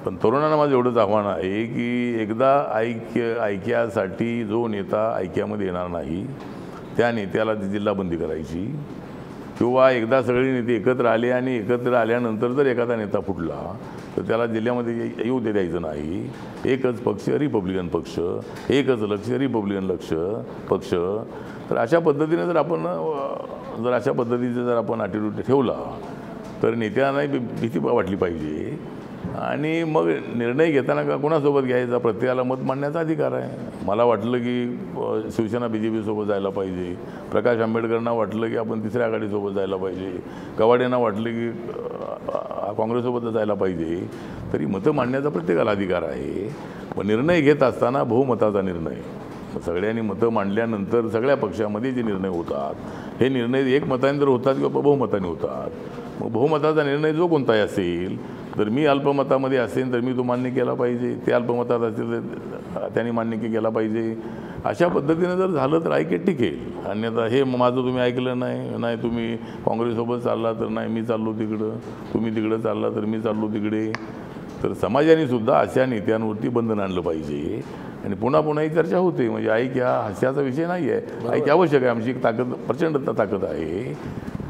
पण तरुणांना माझं एवढंच आव्हान आहे की एकदा ऐक्यासाठी जो नेता ऐक्यामध्ये येणार नाही त्या नेत्याला जिल्हाबंदी करायची, किंवा एकदा सगळे नेते एकत्र आले आणि एकत्र आल्यानंतर जर एखादा नेता फुटला तर त्याला जिल्ह्यामध्ये येऊ द्यायचं नाही. एकच पक्ष रिपब्लिकन पक्ष, एकच लक्ष रिपब्लिकन पक्ष. तर अशा पद्धतीने जर अशा पद्धतीचा जर आपण ॲटिट्यूड ठेवला तर नेत्यांनाही भीती वाटली पाहिजे. आणि मग निर्णय घेताना का कोणासोबत घ्यायचा, प्रत्येकाला मत मांडण्याचा अधिकार आहे. मला वाटलं की शिवसेना BJP सोबत जायला पाहिजे, प्रकाश आंबेडकरांना वाटलं की आपण तिसऱ्या आघाडीसोबत जायला पाहिजे, गवाडेंना वाटलं की काँग्रेससोबत जायला पाहिजे. तरी मतं मांडण्याचा प्रत्येकाला अधिकार आहे. पण निर्णय घेत असताना बहुमताचा निर्णय, सगळ्यांनी मतं मांडल्यानंतर सगळ्या पक्षामध्ये जे निर्णय होतात हे निर्णय एकमताने जर होतात किंवा बहुमताने होतात. मग बहुमताचा निर्णय जो कोणताही असेल, तर मी अल्पमतामध्ये असेल तर मी तो मान्य केला पाहिजे, ते अल्पमतात असेल तर त्यांनी मान्य केला पाहिजे. अशा पद्धतीने जर झालं तर ऐक्य टिकेल. अन्यथा हे माझं तुम्ही ऐकलं नाही, तुम्ही काँग्रेससोबत चालला तर नाही मी चाललो तिकडं, तुम्ही तिकडं चालला तर मी चाललो तिकडे. तर समाजाने सुद्धा अशा नेत्यांवरती बंधन आणलं पाहिजे. आणि पुन्हा ही चर्चा होते. म्हणजे ऐक्य हा हास्याचा विषय नाही आहे, ऐक्य आवश्यक आहे. आमची एक ताकद, प्रचंड ताकद आहे.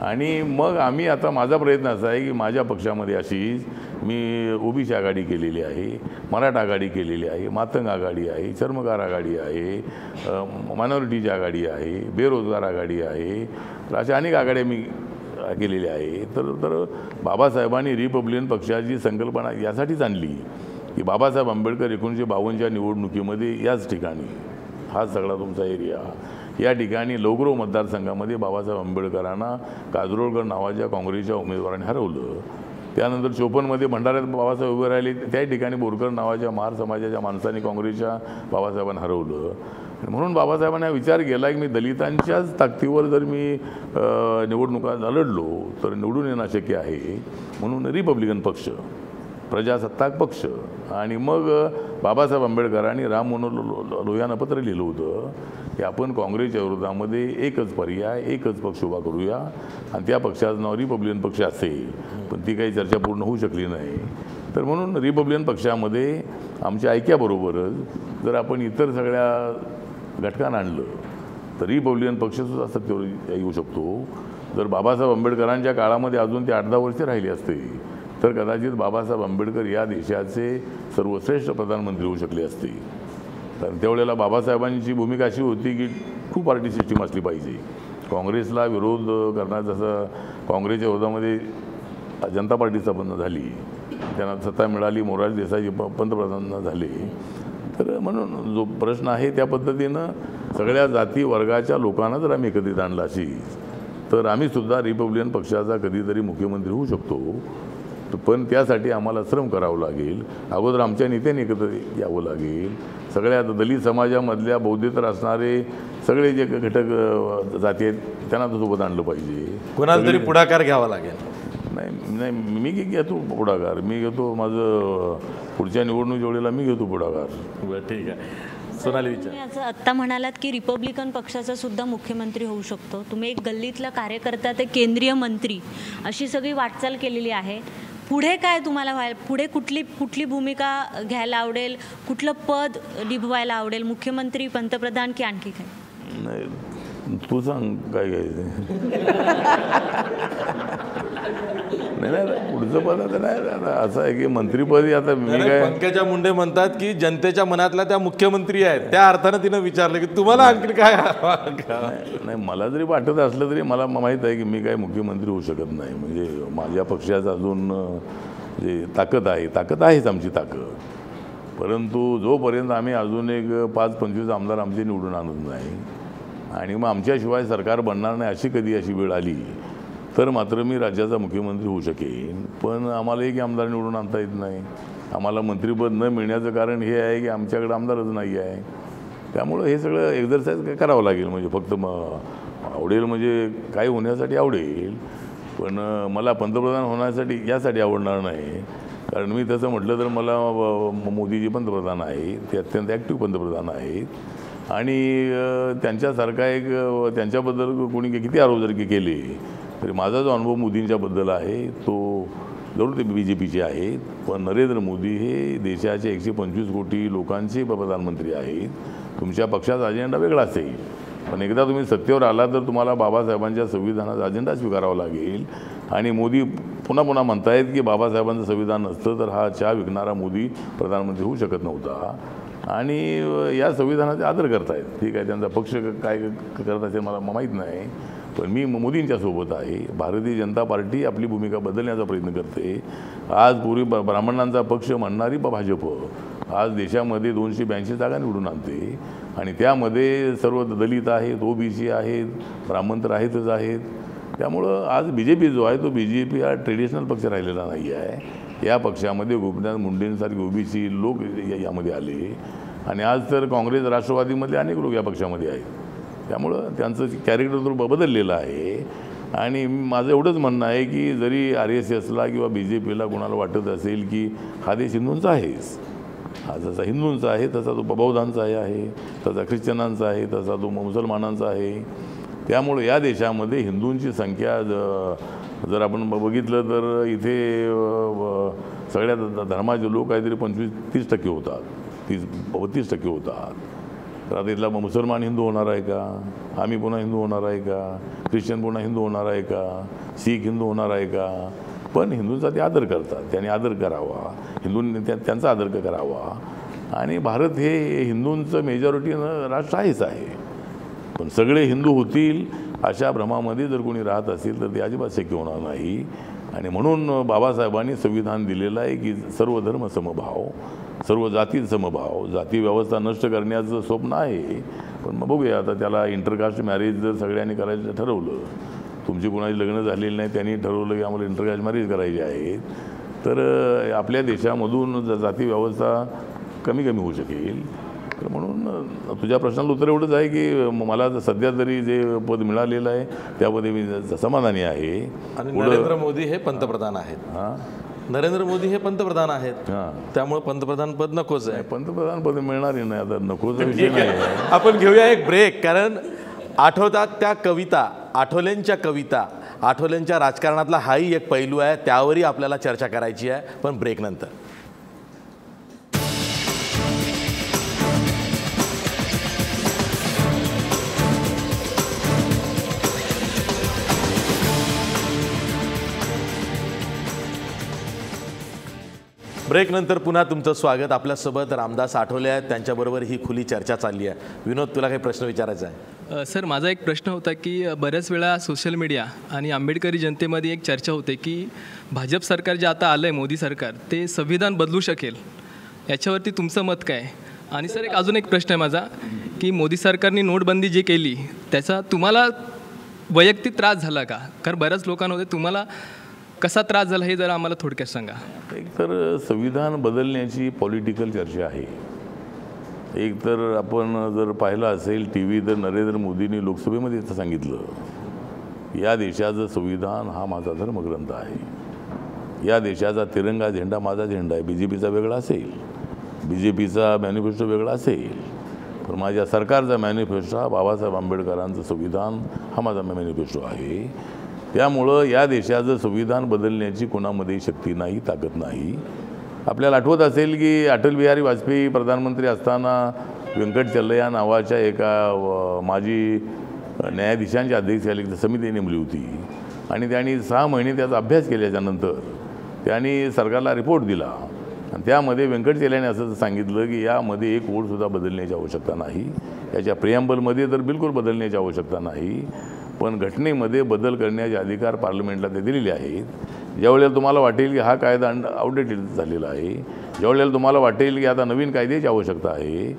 आणि मग आम्ही आता माझा प्रयत्न असा आहे की माझ्या पक्षामध्ये अशीच मी OBC आघाडी केलेली आहे, मराठा आघाडी केलेली आहे, मातंग आघाडी आहे, चर्मकार आघाडी आहे, मायनॉरिटीची आघाडी आहे, बेरोजगार आघाडी आहे. तर अशा अनेक आघाड्या मी केलेल्या आहे. तर बाबासाहेबांनी रिपब्लिकन पक्षाची संकल्पना यासाठीच आणली की बाबासाहेब आंबेडकर 1952च्या निवडणुकीमध्ये याच ठिकाणी, हा सगळा तुमचा एरिया, या ठिकाणी लवकरो मतदारसंघामध्ये बाबासाहेब आंबेडकरांना काजरोळकर नावाच्या काँग्रेसच्या उमेदवाराने हरवलं. त्यानंतर 54मध्ये भंडाऱ्यात बाबासाहेब उभे राहिले, त्या ठिकाणी बोरकर नावाच्या महार समाजाच्या माणसांनी काँग्रेसच्या बाबासाहेबांना हरवलं. म्हणून बाबासाहेबांनी विचार केला की मी दलितांच्याच ताकदीवर जर मी निवडणुका लढलो तर निवडून येणं शक्य आहे. म्हणून रिपब्लिकन पक्ष, प्रजासत्ताक पक्ष. आणि मग बाबासाहेब आंबेडकरांनी राम मनोहर लोहियांना पत्र लिहिलं होतं की आपण काँग्रेसच्या विरोधामध्ये एकच पर्याय, एकच पक्ष उभा करूया, आणि त्या पक्षाचं नाव रिपब्लिकन पक्ष असेल. पण ती काही चर्चा पूर्ण होऊ शकली नाही. तर म्हणून रिपब्लिकन पक्षामध्ये आमच्या ऐक्याबरोबरच जर आपण इतर सगळ्या घटकानं आणलं तर रिपब्लिकन पक्षसुद्धा सत्तेवर येऊ शकतो. जर बाबासाहेब आंबेडकरांच्या काळामध्ये अजून ते 8-10 वर्षे राहिले असते तर कदाचित बाबासाहेब आंबेडकर या देशाचे सर्वश्रेष्ठ प्रधानमंत्री होऊ शकले असते. कारण त्यावेळेला बाबासाहेबांची भूमिका अशी होती की टू पार्टी सिस्टीम असली पाहिजे. काँग्रेसला विरोध करणार, जसं काँग्रेसच्या विरोधामध्ये जनता पार्टी स्थापना झाली, त्यांना सत्ता मिळाली, मोरारजी देसाई पंतप्रधान झाले. तर म्हणून जो प्रश्न आहे त्या पद्धतीनं सगळ्या जाती वर्गाच्या लोकांना जर आम्ही एकत्रित आणलं अशी तर आम्हीसुद्धा रिपब्लिकन पक्षाचा कधीतरी मुख्यमंत्री होऊ शकतो. पण त्यासाठी आम्हाला श्रम करावं लागेल. अगोदर आमच्या नेत्यांनी एकत्र यावं लागेल. सगळ्या दलित समाजामधल्या बौद्धितर असणारे सगळे जे घटक जाती आहेत त्यांना तो सोबत आणलं पाहिजे. कोणाला तरी पुढाकार घ्यावा लागेल. नाही, मी घेतो पुढाकार, मी घेतो. माझं पुढच्या निवडणुकीच्या वेळेला मी घेतो पुढाकार. ठीक आहे. सोनाली विचार. तुम्ही असं आत्ता म्हणालात की रिपब्लिकन पक्षाचा सुद्धा मुख्यमंत्री होऊ शकतो. तुम्ही एक गल्लीतला कार्यकर्ता ते केंद्रीय मंत्री अशी सगळी वाटचाल केलेली आहे. पुढे काय तुम्हाला पुढे कुठली भूमिका घ्यायला आवडेल, कुठलं पद निभवायला आवडेल, मुख्यमंत्री, पंतप्रधान की आणखी काय? नाही, तू सांग काय घ्यायचं. नाही, पुढचं पद आता नाही. आता असं आहे की मंत्रीपदी आता मी काय, पंकजा मुंडे म्हणतात की जनतेच्या मनातल्या त्या मुख्यमंत्री आहेत, त्या अर्थानं तिनं विचारलं की तुम्हाला आणखी काय. नाही, मला जरी वाटत असलं तरी मला माहीत आहे की मी काय मुख्यमंत्री होऊ शकत नाही. म्हणजे माझ्या पक्षाचं अजून जे ताकद आहेच आमची ताकद. परंतु जोपर्यंत आम्ही अजून एक 5-25 आमदार आमचे निवडून आणत नाही आणि मग आमच्याशिवाय सरकार बनणार नाही अशी वेळ आली तर मात्र मी राज्याचा मुख्यमंत्री होऊ शकेन. पण आम्हाला एक आमदार निवडून आणता येत नाही. आम्हाला मंत्रिपद न मिळण्याचं कारण हे आहे की आमच्याकडे आमदारच नाही आहे. त्यामुळं हे सगळं एक्झरसाईज करावं लागेल. म्हणजे फक्त आवडेल म्हणजे काय होण्यासाठी आवडेल, पण मला पंतप्रधान होण्यासाठी यासाठी आवडणार नाही. कारण मी तसं म्हटलं तर मला मोदीजी पंतप्रधान आहेत, ते अत्यंत ॲक्टिव्ह पंतप्रधान आहेत आणि त्यांच्यासारखा एक त्यांच्याबद्दल कोणी किती आरोप जर केले तरी माझा जो अनुभव मोदींच्याबद्दल आहे तो जरूर ते BJPचे आहेत. पण नरेंद्र मोदी हे देशाचे 125 कोटी लोकांचे प्रधानमंत्री आहेत. तुमच्या पक्षाचा अजेंडा वेगळा असेल, पण एकदा तुम्ही सत्तेवर आला तर तुम्हाला बाबासाहेबांच्या संविधानाचा अजेंडा स्वीकारावा लागेल. आणि मोदी पुन्हा म्हणतायत की बाबासाहेबांचं संविधान नसतं तर हा चहा विकणारा मोदी प्रधानमंत्री होऊ शकत नव्हता. आणि या संविधानाचा आदर करतायत. ठीक आहे, त्यांचा पक्ष काय करत असेल मला माहीत नाही, पण मी मोदींच्या सोबत आहे. भारतीय जनता पार्टी आपली भूमिका बदलण्याचा प्रयत्न करते. आज पूर्वी ब्राह्मणांचा पक्ष म्हणणारी भाजप आज देशामध्ये 282 जागा निवडून आणते आणि त्यामध्ये सर्व दलित आहेत, OBC आहेत, ब्राह्मण तर आहेतच आहेत. त्यामुळं आज BJP जो आहे तो BJP हा ट्रेडिशनल पक्ष राहिलेला नाही आहे. या पक्षामध्ये गोपीनाथ मुंडेंसारखे OBC लोक यामध्ये आले आणि आज तर काँग्रेस राष्ट्रवादीमधले अनेक लोक या पक्षामध्ये आहेत. त्यामुळं त्यांचं कॅरेक्टर तर बदललेलं आहे. आणि माझं एवढंच म्हणणं आहे की जरी RSSला किंवा BJPला कोणाला वाटत असेल की हा देश हिंदूंचा आहेच, हा जसा हिंदूंचा आहे तसा तो बौद्धांचा आहे, तसा ख्रिश्चनांचा आहे, तसा तो मुसलमानांचा आहे. त्यामुळे या देशामध्ये हिंदूंची संख्या जर आपण बघितलं तर इथे सगळ्या धर्माचे लोक काहीतरी 25-30% होतात, 30-32% होतात. तर आता इथला मुसलमान हिंदू होणार आहे का, आम्ही पुन्हा हिंदू होणार आहे का, ख्रिश्चन पुन्हा हिंदू होणार आहे का, शीख हिंदू होणार आहे का. पण हिंदूंचा ते आदर करतात, त्यांनी आदर करावा, हिंदूंनी त्यांचा आदर करावा. आणि भारत हे हिंदूंचं मेजॉरिटी राष्ट्र आहेच आहे. पण सगळे हिंदू होतील अशा भ्रमामध्ये जर कोणी राहत असेल तर ते अजिबात शक्य होणार नाही. आणि म्हणून बाबासाहेबांनी संविधान दिलेलं आहे की सर्व धर्म समभाव, सर्व जाती समभाव. जाती व्यवस्था नष्ट करण्याचं स्वप्न आहे, पण मग बघूया आता त्याला इंटरकास्ट मॅरेज जर सगळ्यांनी करायचं ठरवलं, तुमची कोणाची लग्न झालेली नाही त्यांनी ठरवलं की आम्हाला इंटरकास्ट मॅरेज करायचे आहेत, तर आपल्या देशामधून जाती व्यवस्था कमी होऊ शकेल. तर म्हणून तुझ्या प्रश्नाला उत्तर एवढंच आहे की मला सध्या तरी जे पद मिळालेलं आहे त्यामध्ये मी समाधानी आहे. आणि नरेंद्र मोदी हे पंतप्रधान आहेत. नरेंद्र मोदी हे पंतप्रधान आहेत, त्यामुळे पंतप्रधान पद नकोच आहे. पंतप्रधान पद मिळणारही नाही, आता नकोचा विषय नाही. आपण घेऊया एक ब्रेक. कारण आठवतात त्या कविता, आठवलेंच्या कविता, आठवलेंच्या राजकारणातला हाही एक पैलू आहे, त्यावरही आपल्याला चर्चा करायची आहे, पण ब्रेक नंतर. ब्रेकनंतर पुन्हा तुमचं स्वागत. आपल्यासोबत रामदास आठवले आहेत, त्यांच्याबरोबर ही खुली चर्चा चालली आहे. विनोद, तुला काही प्रश्न विचारायचा आहे? सर, माझा एक प्रश्न होता की बऱ्याच वेळा सोशल मीडिया आणि आंबेडकरी जनतेमध्ये एक चर्चा होते की भाजप सरकार जे आता आलं आहे, मोदी सरकार, ते संविधान बदलू शकेल. याच्यावरती तुमचं मत काय? आणि सर, अजून एक प्रश्न आहे माझा की मोदी सरकारने नोटबंदी जी केली त्याचा तुम्हाला वैयक्तिक त्रास झाला का? कारण बऱ्याच लोकांमध्ये तुम्हाला कसा त्रास झाला हे जरा आम्हाला थोडक्यात सांगा. एक तर संविधान बदलण्याची पॉलिटिकल चर्चा आहे. एक तर आपण जर पाहिलं असेल टी व्ही, तर नरेंद्र मोदींनी लोकसभेमध्ये सांगितलं या देशाचं संविधान हा माझा धर्मग्रंथ आहे. या देशाचा तिरंगा झेंडा माझा झेंडा आहे. BJPचा वेगळा असेल, BJPचा मॅनिफेस्टो वेगळा असेल, पण माझ्या सरकारचा मॅनिफेस्टो हा बाबासाहेब आंबेडकरांचं संविधान हा माझा मॅनिफेस्टो आहे. त्यामुळं या देशाचं संविधान बदलण्याची कोणामध्ये शक्ती नाही, ताकद नाही. आपल्याला आठवत असेल की अटल बिहारी वाजपेयी प्रधानमंत्री असताना व्यंकट चल्लय्या नावाच्या एका माजी न्यायाधीशांच्या अध्यक्षतेखाली समिती नेमली होती आणि त्यांनी 6 महिने त्याचा अभ्यास केल्याच्यानंतर त्यांनी सरकारला रिपोर्ट दिला आणि त्यामध्ये व्यंकट चल्लय्याने असं सांगितलं की यामध्ये एक ओळसुद्धा बदलण्याची आवश्यकता नाही. याच्या प्रिॲम्बलमध्ये तर बिलकुल बदलण्याची आवश्यकता नाही, पण घटनेमध्ये बदल करण्याचे अधिकार पार्लमेंटला ते दिलेले आहेत. ज्यावेळेला तुम्हाला वाटेल की हा कायदा आउटडेटेड झालेला आहे, ज्यावेळेला तुम्हाला वाटेल की आता नवीन कायद्याची आवश्यकता आहे,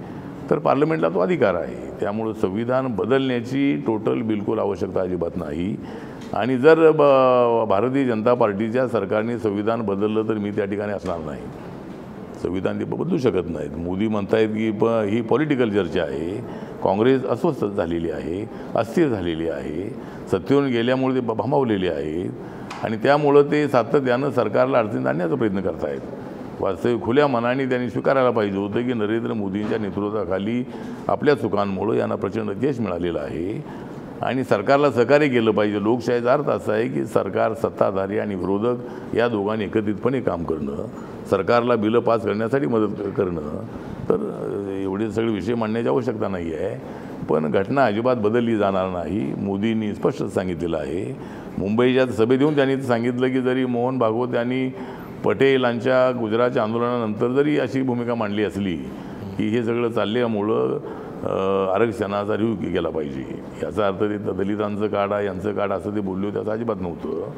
तर पार्लमेंटला तो अधिकार आहे. त्यामुळं संविधान बदलण्याची टोटल बिलकुल आवश्यकता अजिबात नाही. आणि जर भारतीय जनता पार्टीच्या सरकारने संविधान बदललं तर मी त्या ठिकाणी असणार नाही. संविधान ते बदलू शकत नाहीत. मोदी म्हणतायत की ही पॉलिटिकल चर्चा आहे. काँग्रेस अस्वस्थ झालेली आहे, अस्थिर झालेली आहे, सत्तेवरून गेल्यामुळे ते भांबावलेले आहेत आणि त्यामुळं ते सातत्यानं सरकारला अडचणीत आणण्याचा प्रयत्न करत आहेत. वास्तविक खुल्या मनाने त्यांनी स्वीकारायला पाहिजे होतं की नरेंद्र मोदींच्या नेतृत्वाखाली आपल्या चुकांमुळं यांना प्रचंड यश मिळालेलं आहे आणि सरकारला सहकार्य केलं पाहिजे. लोकशाहीचा अर्थ असा आहे की सरकार, सत्ताधारी आणि विरोधक या दोघांनी एकत्रितपणे काम करणं, सरकारला बिलं पास करण्यासाठी मदत करणं. तर एवढे सगळे विषय मांडण्याची आवश्यकता नाही आहे. पण घटना अजिबात बदलली जाणार नाही. मोदींनी स्पष्ट सांगितलेलं आहे. मुंबईच्या सभेत येऊन त्यांनी सांगितलं की जरी मोहन भागवत यांनी पटेलांच्या गुजरातच्या आंदोलनानंतर जरी अशी भूमिका मांडली असली की हे सगळं चालल्यामुळं आरक्षणाचा रिव्ह्यू केला पाहिजे, याचा अर्थ ते दलितांचं काढा, यांचं काढा असं ते बोलले होते, असं अजिबात नव्हतं.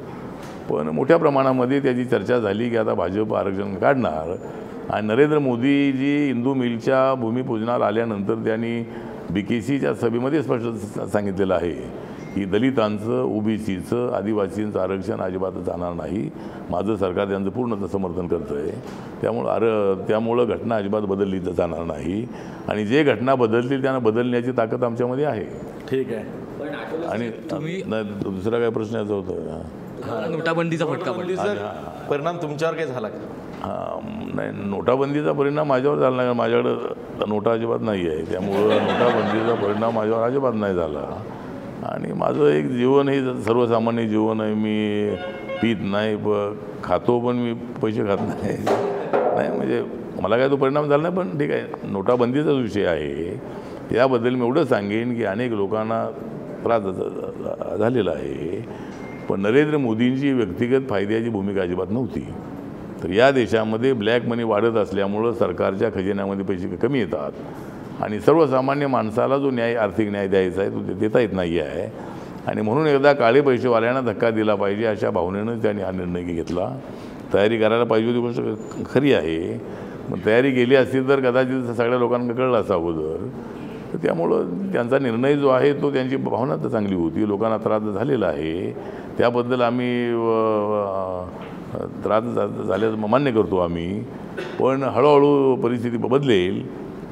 पण मोठ्या प्रमाणामध्ये त्याची चर्चा झाली की आता भाजप आरक्षण काढणार. आणि नरेंद्र मोदीजी हिंदू मिलच्या भूमिपूजनाला आल्यानंतर त्यांनी BKCच्या सभेमध्ये स्पष्ट सांगितलेलं आहे की दलितांचं, OBCचं, आदिवासींचं आरक्षण अजिबात जाणार नाही. माझं सरकार त्यांचं पूर्ण समर्थन करतं आहे. त्यामुळं घटना अजिबात बदलली जाणार नाही आणि जे घटना बदलतील त्यांना बदलण्याची ताकद आमच्यामध्ये आहे. ठीक आहे. आणि दुसरा काय प्रश्न याचा होता? नोटाबंदीचा फटका परिणाम तुमच्यावर काय झाला का? नाही, नोटाबंदीचा परिणाम माझ्यावर झाला नाही. माझ्याकडं नोटा अजिबात नाही आहे, त्यामुळं नोटाबंदीचा परिणाम माझ्यावर अजिबात नाही झाला. आणि माझं एक जीवन हे सर्वसामान्य जीवन आहे. मी पीत नाही, खातो पण मी पैसे खात नाही. म्हणजे मला काय तो परिणाम झाला नाही. पण ठीक आहे, नोटाबंदीचाच विषय आहे. याबद्दल मी एवढं सांगेन की अनेक लोकांना त्रास झालेला आहे, पण नरेंद्र मोदींची व्यक्तिगत फायद्याची भूमिका अजिबात नव्हती. तर या देशामध्ये ब्लॅक मनी वाढत असल्यामुळं सरकारच्या खजिन्यामध्ये पैसे कमी येतात आणि सर्वसामान्य माणसाला जो न्याय, आर्थिक न्याय द्यायचा आहे तो देता येत नाही आहे. आणि म्हणून एकदा काळे पैसेवाल्यांना धक्का दिला पाहिजे अशा भावनेनं त्यांनी हा निर्णय घेतला. तयारी करायला पाहिजे होती गोष्ट खरी आहे, मग तयारी केली असती तर कदाचित सगळ्या लोकांना कळलं असं अगोदर. तर त्यामुळं त्यांचा निर्णय जो आहे तो, त्यांची भावना तर चांगली होती. लोकांना त्रास झालेला आहे, त्याबद्दल आम्ही त्रास झाल्याचं मान्य करतो आम्ही. पण हळूहळू परिस्थिती बदलेल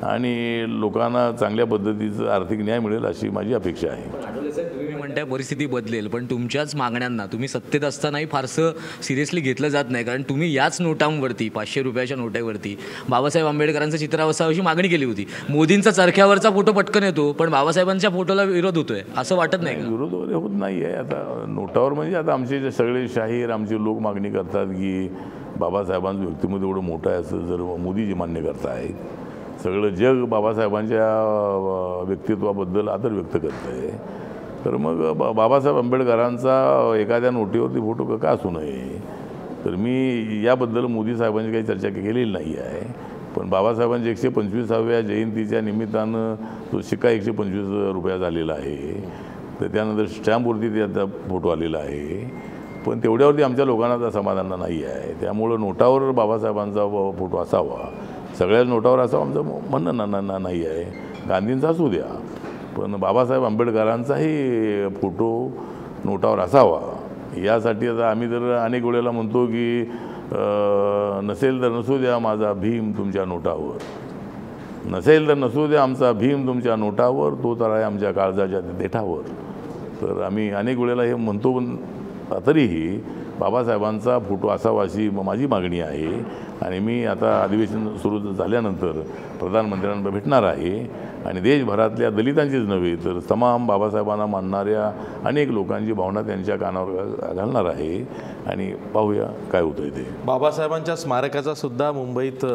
आणि लोकांना चांगल्या पद्धतीचं आर्थिक न्याय मिळेल अशी माझी अपेक्षा आहे. तुम्ही म्हणताय परिस्थिती बदलेल, पण तुमच्याच मागण्यांना तुम्ही सत्तेत असतानाही फारसं सिरियसली घेतलं जात नाही. कारण तुम्ही याच नोटांवरती, 500 रुपयाच्या नोटावरती बाबासाहेब आंबेडकरांचं चित्र असावं अशी मागणी केली होती. मोदींचा चरख्यावरचा फोटो पटकन येतो, पण बाबासाहेबांच्या फोटोला विरोध होतोय, असं वाटत नाही? विरोध वगैरे होत नाही आहे. आता नोटावर म्हणजे आता आमचे जे सगळे शाहीर, आमचे लोक मागणी करतात की बाबासाहेबांचं व्यक्तिमत्व एवढं मोठं आहे असं जर मोदीजी मान्य करतायत. सगळं जग बाबासाहेबांच्या व्यक्तित्वाबद्दल आदर व्यक्त करतं आहे. तर मग बाबासाहेब आंबेडकरांचा एखाद्या नोटीवरती फोटो का असू नये. तर मी याबद्दल मोदी साहेबांची काही चर्चा केलेली नाही आहे, पण बाबासाहेबांच्या 125व्या जयंतीच्या निमित्तानं तो शिक्का 125 रुपया झालेला आहे. तर त्यानंतर स्टॅम्पवरती त्याचा फोटो आलेला आहे, पण तेवढ्यावरती आमच्या लोकांना समाधान नाही आहे. त्यामुळं नोटावर बाबासाहेबांचा फोटो असावा, सगळ्याच नोटावर असावा आमचं म्हणणं नाही आहे. गांधींचा असू द्या, पण बाबासाहेब आंबेडकरांचाही फोटो नोटावर असावा. यासाठी आता आम्ही तर अनेक वेळेला म्हणतो की नसेल तर नसू द्या माझा भीम तुमच्या नोटावर, नसेल तर नसू द्या आमचा भीम तुमच्या नोटावर, तो तर आहे आमच्या काळजाच्या देठावर. तर आम्ही अनेक वेळेला हे म्हणतो, पण तरीही बाबासाहेबांचा फोटो असावा अशी माझी मागणी आहे. आणि मी आता अधिवेशन सुरू झाल्यानंतर प्रधानमंत्र्यांना भेटणार आहे आणि देशभरातल्या दलितांचीच नव्हे तर तमाम बाबासाहेबांना मानणाऱ्या अनेक लोकांची भावना त्यांच्या कानावर घालणार आहे आणि पाहूया काय होतं ते. बाबासाहेबांच्या स्मारकाचा सुद्धा मुंबईत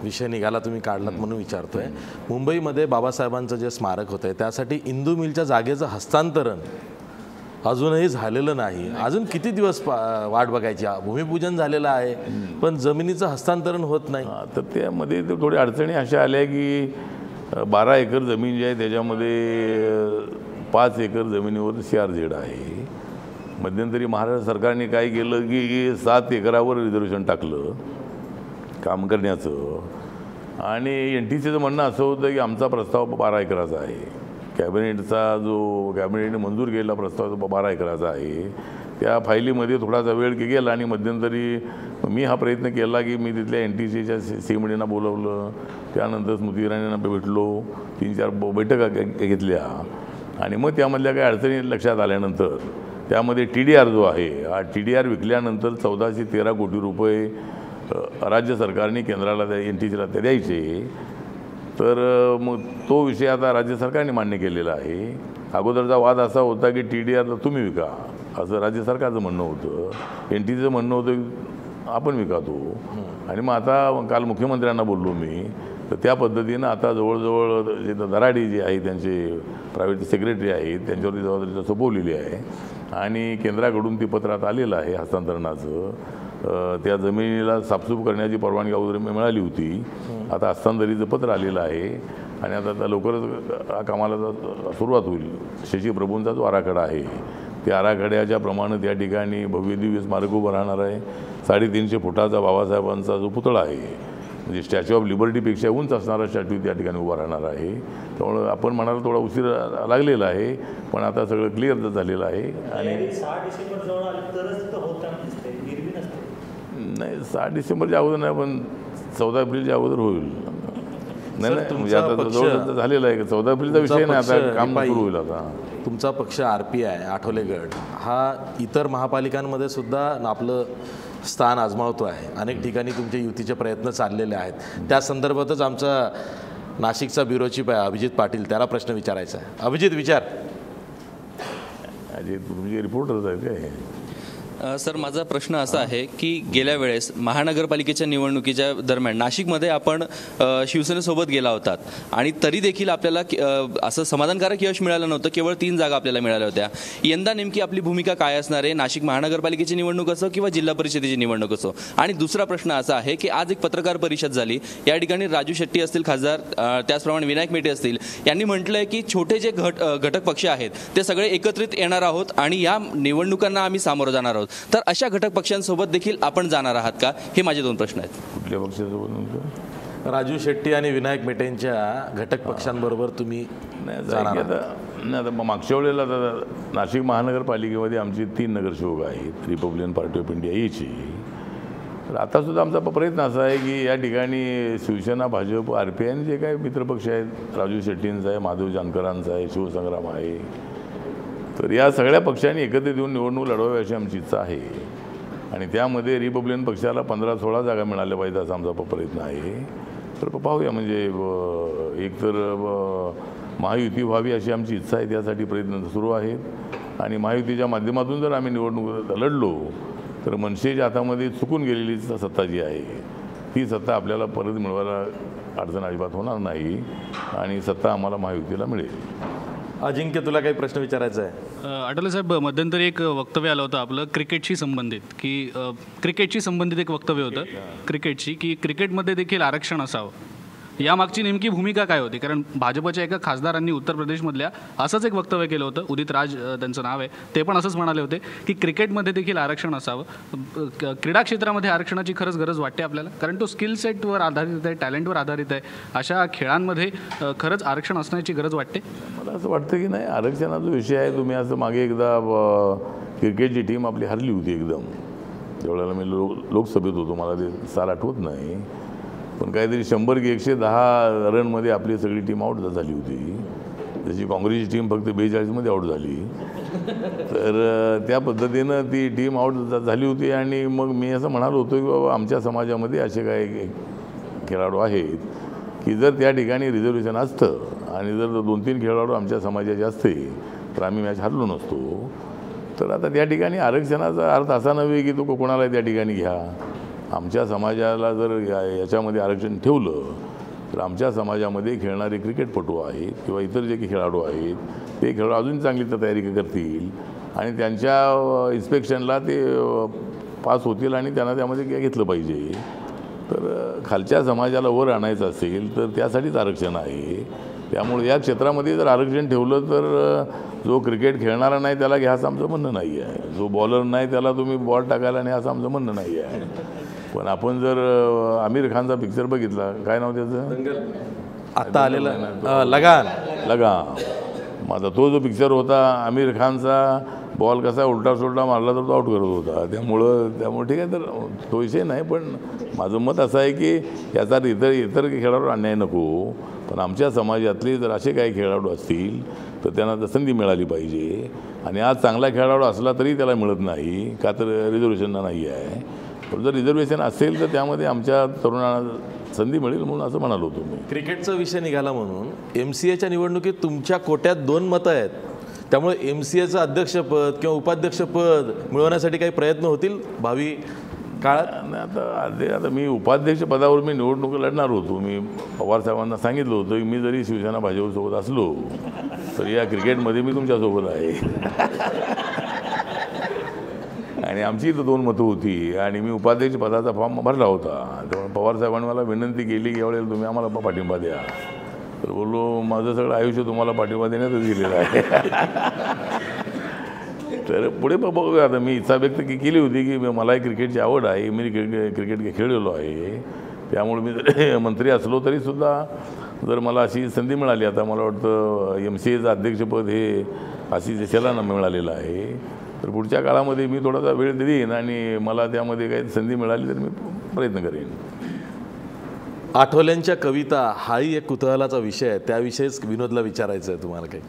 विषय निघाला, तुम्ही काढलात म्हणून विचारतोय. मुंबईमध्ये बाबासाहेबांचं जे स्मारक होतं आहे त्यासाठी इंदू मिलच्या जागेचं हस्तांतरण अजूनही झालेलं नाही. अजून किती दिवस वाट बघायची? भूमिपूजन झालेलं आहे पण जमिनीचं हस्तांतरण होत नाही. तर त्यामध्ये थोडी अडचणी अशा आल्या की 12 एकर जमीन जी आहे त्याच्यामध्ये 5 एकर जमिनीवर CRZ आहे. मध्यंतरी महाराष्ट्र सरकारने काय केलं की 7 एकरावर रिझर्वेशन टाकलं काम करण्याचं आणि NTCचं म्हणणं असं होतं की आमचा प्रस्ताव 12 एकराचा आहे. कॅबिनेटचा जो कॅबिनेटने मंजूर केलेला प्रस्ताव 12 एकराचा आहे. त्या फायलीमध्ये थोडासा वेळ गेला आणि मध्यंतरी मी हा प्रयत्न केला की मी तिथल्या NTCच्या CMDना बोलवलं, त्यानंतर स्मृती इराणींना भेटलो, 3-4 बैठका घेतल्या आणि मग त्यामधल्या काही अडचणी लक्षात आल्यानंतर त्यामध्ये TDR जो आहे हा TDR विकल्यानंतर 1413 कोटी रुपये राज्य सरकारने केंद्राला NTCला ते द्यायचे. तर मग तो विषय आता राज्य सरकारने मान्य केलेला आहे. अगोदरचा वाद असा होता की TDR तुम्ही विका असं राज्य सरकारचं म्हणणं होतं, NTCचं म्हणणं होतं की आपण विका तो. आणि मग आता काल मुख्यमंत्र्यांना बोललो मी, तर त्या पद्धतीनं आता जवळजवळ जे दराडी जे आहे त्यांचे प्रायव्हेट सेक्रेटरी आहेत त्यांच्यावरती जबाबदारी सोपवलेली आहे आणि केंद्राकडून ती पत्रात आलेलं आहे हस्तांतरणाचं. त्या जमिनीला साफसूफ करण्याची परवानगी अगोदर मिळाली होती, आता हस्तांतरीचं पत्र आलेलं आहे आणि आता लवकरच कामाला सुरुवात होईल. शशी प्रभूंचा जो आराखडा आहे त्या आराखड्याच्या प्रमाणे त्या ठिकाणी भव्यदिव्य स्मारक उभं राहणार आहे. 350 फुटाचा बाबासाहेबांचा जो पुतळा आहे म्हणजे स्टॅच्यू ऑफ लिबर्टीपेक्षा उंच असणारा स्टॅच्यू त्या ठिकाणी उभा राहणार आहे. त्यामुळं आपण म्हणाला थोडा उशीर लागलेला आहे पण आता सगळं क्लिअर झालेलं आहे. आणि 6 डिसेंबर जवळ आले तरच होतं नाही 6 डिसेंबरच्या अगोदर नाही पण 14 एप्रिलच्या अगोदर होईल. नाही म्हणजे आता जवळ झालेलं आहे. 14 एप्रिलचा विषय नाही, आता काम सुरू होईल. आता तुमचा पक्ष RPI आठवले गट हा इतर महापालिकांमध्ये सुद्धा आपलं स्थान आजमावतो आहे. अनेक ठिकाणी तुमचे युतीचे प्रयत्न चाललेले आहेत. त्या संदर्भातच आमचा नाशिकचा ब्युरो चीफ आहे अभिजित पाटील, त्याला प्रश्न विचारायचा आहे. अभिजित विचार. अजय तुमचे रिपोर्टर्स आहेत काय? सर माझा प्रश्न असा आहे की गेल्या वेळेस महानगरपालिकेच्या निवडणुकीच्या दरम्यान नाशिकमध्ये आपण शिवसेनेसोबत गेला होतात आणि तरी देखील आपल्याला असं समाधानकारक यश मिळालं नव्हतं. केवळ 3 जागा आपल्याला मिळाल्या होत्या. यंदा नेमकी आपली भूमिका काय असणार आहे? नाशिक महानगरपालिकेची निवडणूक असो किंवा जिल्हा परिषदेची निवडणूक असो. आणि दुसरा प्रश्न असा आहे की आज एक पत्रकार परिषद झाली, या ठिकाणी राजू शेट्टी असतील खासदार, त्याचप्रमाणे विनायक मेटे असतील, यांनी म्हटलं आहे की छोटे जे घटक पक्ष आहेत ते सगळे एकत्रित येणार आहोत आणि या निवडणुकांना आम्ही सामोरं जाणार आहोत. तर अशा घटक पक्षांसोबत देखील आपण जाणार आहात का? हे माझे 2 प्रश्न आहेत. कुठल्या पक्षासोबत? राजू शेट्टी आणि विनायक मेटेंच्या घटक पक्षांबरोबर तुम्ही जाणार? आता मागच्या वेळेला नाशिक महानगरपालिकेमध्ये आमची 3 नगरसेवक आहेत रिपब्लिकन पार्टी ऑफ इंडिया याची. तर आतासुद्धा आमचा प्रयत्न असा आहे की या ठिकाणी शिवसेना, भाजप, RPI जे काही मित्रपक्ष आहेत, राजू शेट्टींचा आहे, माधव जानकरांचा आहे, शिवसंग्राम आहे, तर या सगळ्या पक्षांनी एकत्रित येऊन निवडणूक लढवावी अशी आमची इच्छा आहे. आणि त्यामध्ये रिपब्लिकन पक्षाला 15-16 जागा मिळाल्या पाहिजे असा आमचा प्रयत्न आहे. तर पाहूया म्हणजे एकतर महायुती व्हावी अशी आमची इच्छा आहे, त्यासाठी प्रयत्न सुरू आहेत. आणि महायुतीच्या माध्यमातून जर आम्ही निवडणूक लढलो तर मनसेच्या हातामध्ये चुकून गेलेली सत्ता जी आहे ती सत्ता आपल्याला परत मिळवायला अडचण अजिबात होणार नाही आणि सत्ता आम्हाला महायुतीला मिळेल. अजिंक्य, तुला काही प्रश्न विचारायचा आहे? आठवले साहेब, मध्यंतरी एक वक्तव्य आलं होतं आपलं क्रिकेटशी संबंधित, की क्रिकेटशी संबंधित एक वक्तव्य होतं क्रिकेटशी, की क्रिकेटमध्ये देखील आरक्षण असावं. यामागची नेमकी भूमिका काय होती? कारण भाजपच्या एका खासदारांनी उत्तर प्रदेशमधल्या असंच एक वक्तव्य केलं होतं, उदित राज त्यांचं नाव आहे, ते पण असंच म्हणाले होते की क्रिकेटमध्ये देखील आरक्षण असावं. क्रीडा क्षेत्रामध्ये आरक्षणाची खरंच गरज वाटते आपल्याला, कारण तो स्किल सेटवर आधारित आहे, टॅलेंटवर आधारित आहे. अशा खेळांमध्ये खरंच आरक्षण असण्याची गरज वाटते. मला असं वाटतं की नाही, आरक्षणाचा विषय आहे. तुम्ही असं मागे एकदा क्रिकेटची टीम आपली हरली होती एकदम, ज्यावेळेला मी लोकसभेत होतो, मला ते साल आठवत नाही, पण काहीतरी 100 की 110 रनमध्ये आपली सगळी टीम आऊट झाली होती. जशी काँग्रेसची टीम फक्त 42मध्ये आऊट झाली. तर त्या पद्धतीनं ती टीम आऊट झाली होती. आणि मग मी असं म्हणालो होतो की बाबा आमच्या समाजामध्ये असे काही खेळाडू आहेत की जर त्या ठिकाणी रिझर्वेशन असतं आणि जर 2-3 खेळाडू आमच्या समाजाचे असते तर आम्ही मॅच हरलो नसतो. तर आता त्या ठिकाणी आरक्षणाचा अर्थ असा नव्हे की तो कोणाला त्या ठिकाणी घ्या. आमच्या समाजाला जर याच्यामध्ये आरक्षण ठेवलं तर आमच्या समाजामध्ये खेळणारे क्रिकेटपटू आहेत किंवा इतर जे काही खेळाडू आहेत ते खेळाडू अजून चांगली तयारी करतील आणि त्यांच्या इन्स्पेक्शनला ते पास होतील आणि त्यांना त्यामध्ये घेतलं पाहिजे. तर खालच्या समाजाला वर आणायचं असेल तर त्यासाठीच आरक्षण आहे. त्यामुळे या क्षेत्रामध्ये जर आरक्षण ठेवलं तर जो क्रिकेट खेळणारा नाही त्याला घ्या असं आमचं म्हणणं नाही आहे. जो बॉलर नाही त्याला तुम्ही बॉल टाकायला नाही असं आमचं म्हणणं नाही आहे. पण आपण जर आमिर खानचा पिक्चर बघितला, काय नाव त्याचं आता आलेला लगान, माझा तो जो पिक्चर होता आमिर खानचा, बॉल कसा उलटा सुलटा मारला तर तो आउट करत होता. त्यामुळे ठीक आहे, तर तो विषय नाही. पण माझं मत असं आहे की याचा इतर खेळाडू अन्याय नको, पण आमच्या समाजातले जर असे काही खेळाडू असतील तर त्यांना तर संधी मिळाली पाहिजे. आणि आज चांगला खेळाडू असला तरी त्याला मिळत नाही का, तर रिझर्वेशनला नाही आहे. पण जर रिझर्वेशन असेल तर त्यामध्ये आमच्या तरुणांना संधी मिळेल म्हणून असं म्हणालो होतो मी. क्रिकेटचा विषय निघाला म्हणून MCAच्या निवडणुकीत तुमच्या कोट्यात 2 मतं आहेत, त्यामुळे MCAचं अध्यक्षपद किंवा उपाध्यक्षपद मिळवण्यासाठी काही प्रयत्न होतील भावी काळात? आता मी उपाध्यक्ष पदावर मी निवडणूक लढणार होतो. मी पवारसाहेबांना सांगितलं होतं की मी जरी शिवसेना भाजपसोबत असलो तर या क्रिकेटमध्ये मी तुमच्यासोबत आहे. आणि आमची इथं 2 मतं होती आणि मी उपाध्यक्ष पदाचा फॉर्म भरला होता. त्यामुळे पवारसाहेबांनी मला विनंती केली की यावेळेला तुम्ही आम्हाला पाठिंबा द्या. तर बोललो माझं सगळं आयुष्य तुम्हाला पाठिंबा देण्यातच गेलेलं आहे. तर पुढे बघूया. आता मी इच्छा व्यक्त केली होती की मलाही क्रिकेटची आवड आहे, मी क्रिकेट खेळलेलो आहे. त्यामुळे मी जर मंत्री असलो तरीसुद्धा जर मला अशी संधी मिळाली, आता मला वाटतं MCAचं अध्यक्षपद हे आशिष देशलांना मिळालेलं आहे, तर पुढच्या काळामध्ये मी थोडासा वेळ देईन आणि मला त्यामध्ये काही संधी मिळाली तर मी प्रयत्न करेन. आठवल्यांच्या कविता हाही एक कुतूहलाचा विषय आहे, त्याविषयीच विनोदला विचारायचं आहे तुम्हाला काही?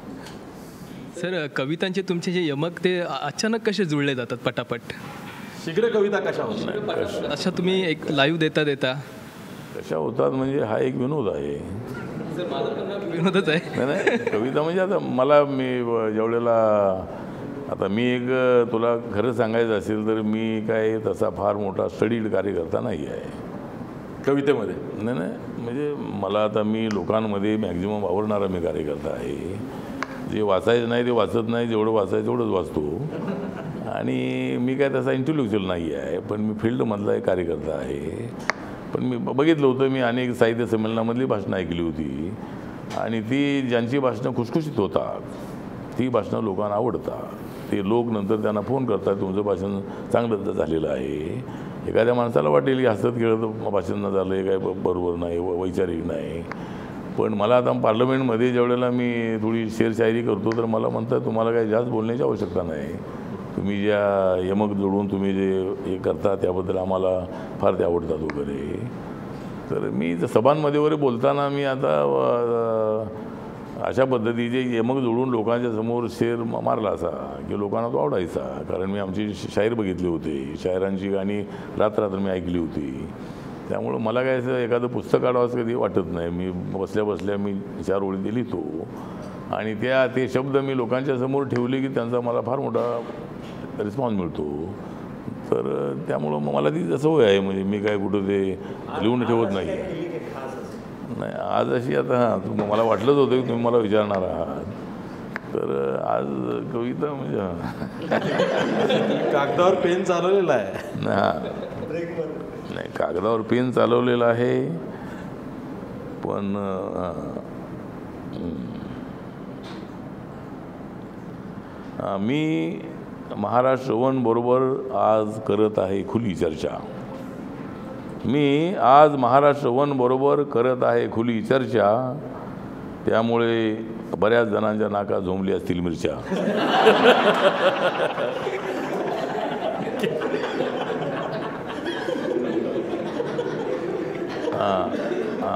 सर, कवितांचे तुमचे जे यमक ते अचानक कसे जुळले जातात पटापट? शीघ्र कविता कशा होतात? अशा तुम्ही एक लाईव्ह देता कशा होतात म्हणजे हा एक विनोद आहे. विनोदच आहे. नाही, कविता म्हणजे आता मी ज्यावेळेला आता मी एक तुला खरं सांगायचं असेल तर मी काय तसा फार मोठा स्टडीड कार्यकर्ता नाही आहे कवितेमध्ये. नाही म्हणजे मला आता मी लोकांमध्ये मॅक्झिमम आवडणारा मी कार्यकर्ता आहे. जे वाचायचं नाही ते वाचत नाही, जेवढं वाचायचं तेवढंच वाचतो. आणि मी काय तसा इंटेलेक्च्युअल नाही आहे, पण मी फील्डमधला एक कार्यकर्ता आहे. पण मी बघितलं होतं, मी अनेक साहित्य संमेलनामधली भाषणं ऐकली होती आणि ती ज्यांची भाषणं खुसखुशीत होतात ती भाषणं लोकांना आवडतात. ते लोक नंतर त्यांना फोन करतात तुमचं भाषण चांगलं झालेलं आहे. एखाद्या माणसाला वाटेल की हसत खेळत भाषण झालं आहे, काय बरोबर नाही, वैचारिक नाही. पण मला आता पार्लमेंटमध्ये ज्यावेळेला मी थोडी शेरशायरी करतो तर मला म्हणतात तुम्हाला काही जास्त बोलण्याची आवश्यकता नाही, तुम्ही ज्या यमक जोडून तुम्ही जे हे करता त्याबद्दल आम्हाला फार ते आवडतात वगैरे. तर मी सभांमध्ये वगैरे बोलताना मी आता अशा पद्धतीचे यमक जोडून लोकांच्या समोर शेर मारला असा की लोकांना तो आवडायचा. कारण मी आमची शायर बघितली होती, शायरांची गाणी रात्र मी ऐकली होती. त्यामुळं मला काय असं एखादं पुस्तक काढावं असं कधी वाटत नाही. मी बसल्या बसल्या मी 4 ओळी लिहितो आणि ते शब्द मी लोकांच्या समोर ठेवले की त्यांचा मला फार मोठा रिस्पॉन्स मिळतो. तर त्यामुळं मला ती सवय आहे. म्हणजे मी काय कुठं ते लिहून ठेवत नाही. आज अशी आता मला वाटलंच होतं की तुम्ही मला विचारणार आहात. तर आज कविता म्हणजे कागदावर पेन चालवलेला आहे. नाही, कागदावर पेन चालवलेला आहे, पण मी महाराष्ट्र वन बरोबर आज करत आहे खुली चर्चा. मी आज महाराष्ट्र वन बरोबर करत आहे खुली चर्चा, त्यामुळे बऱ्याच जणांच्या नाका झोंबली असतील मिरच्या.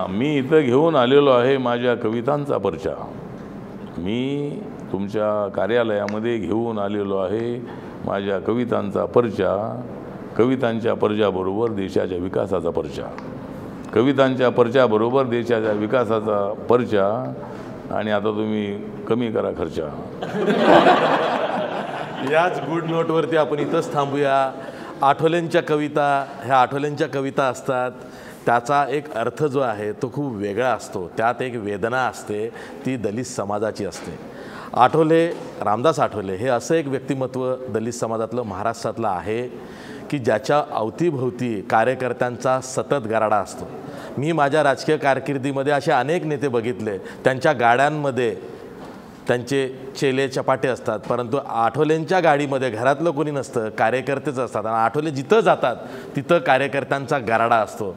मी इथं घेऊन आलेलो आहे माझ्या कवितांचा पर्चा. मी तुमच्या कार्यालयामध्ये घेऊन आलेलो आहे माझ्या कवितांचा पर्चा. कवितांच्या पर्चाबरोबर देशाच्या विकासाचा पर्चा. कवितांच्या पर्चाबरोबर देशाच्या विकासाचा पर्चा. आणि आता तुम्ही कमी करा खर्चा. याच गुड नोटवरती आपण इथंच थांबूया. आठवलेंच्या कविता ह्या आठवलेंच्या कविता असतात, त्याचा एक अर्थ जो आहे तो खूप वेगळा असतो. त्यात एक वेदना असते, ती दलित समाजाची असते. आठवले, रामदास आठवले हे असं एक व्यक्तिमत्व दलित समाजातलं महाराष्ट्रातलं आहे की ज्याच्या अवतीभोवती कार्यकर्त्यांचा सतत गराडा असतो. मी माझ्या राजकीय कारकिर्दीमध्ये असे अनेक नेते बघितले, त्यांच्या गाड्यांमध्ये त्यांचे चेले चपाटे असतात, परंतु आठवलेंच्या गाडीमध्ये घरातलं कोणी नसतं, कार्यकर्तेच असतात. आणि आठवले जिथं जातात तिथं कार्यकर्त्यांचा गराडा असतो.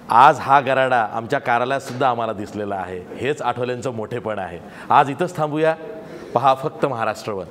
आज हा गराडा आमच्या कार्यालयातसुद्धा आम्हाला दिसलेला आहे. हेच आठवलेंचं मोठेपण आहे. आज इथंच थांबूया. पहा फक्त महाराष्ट्र वन.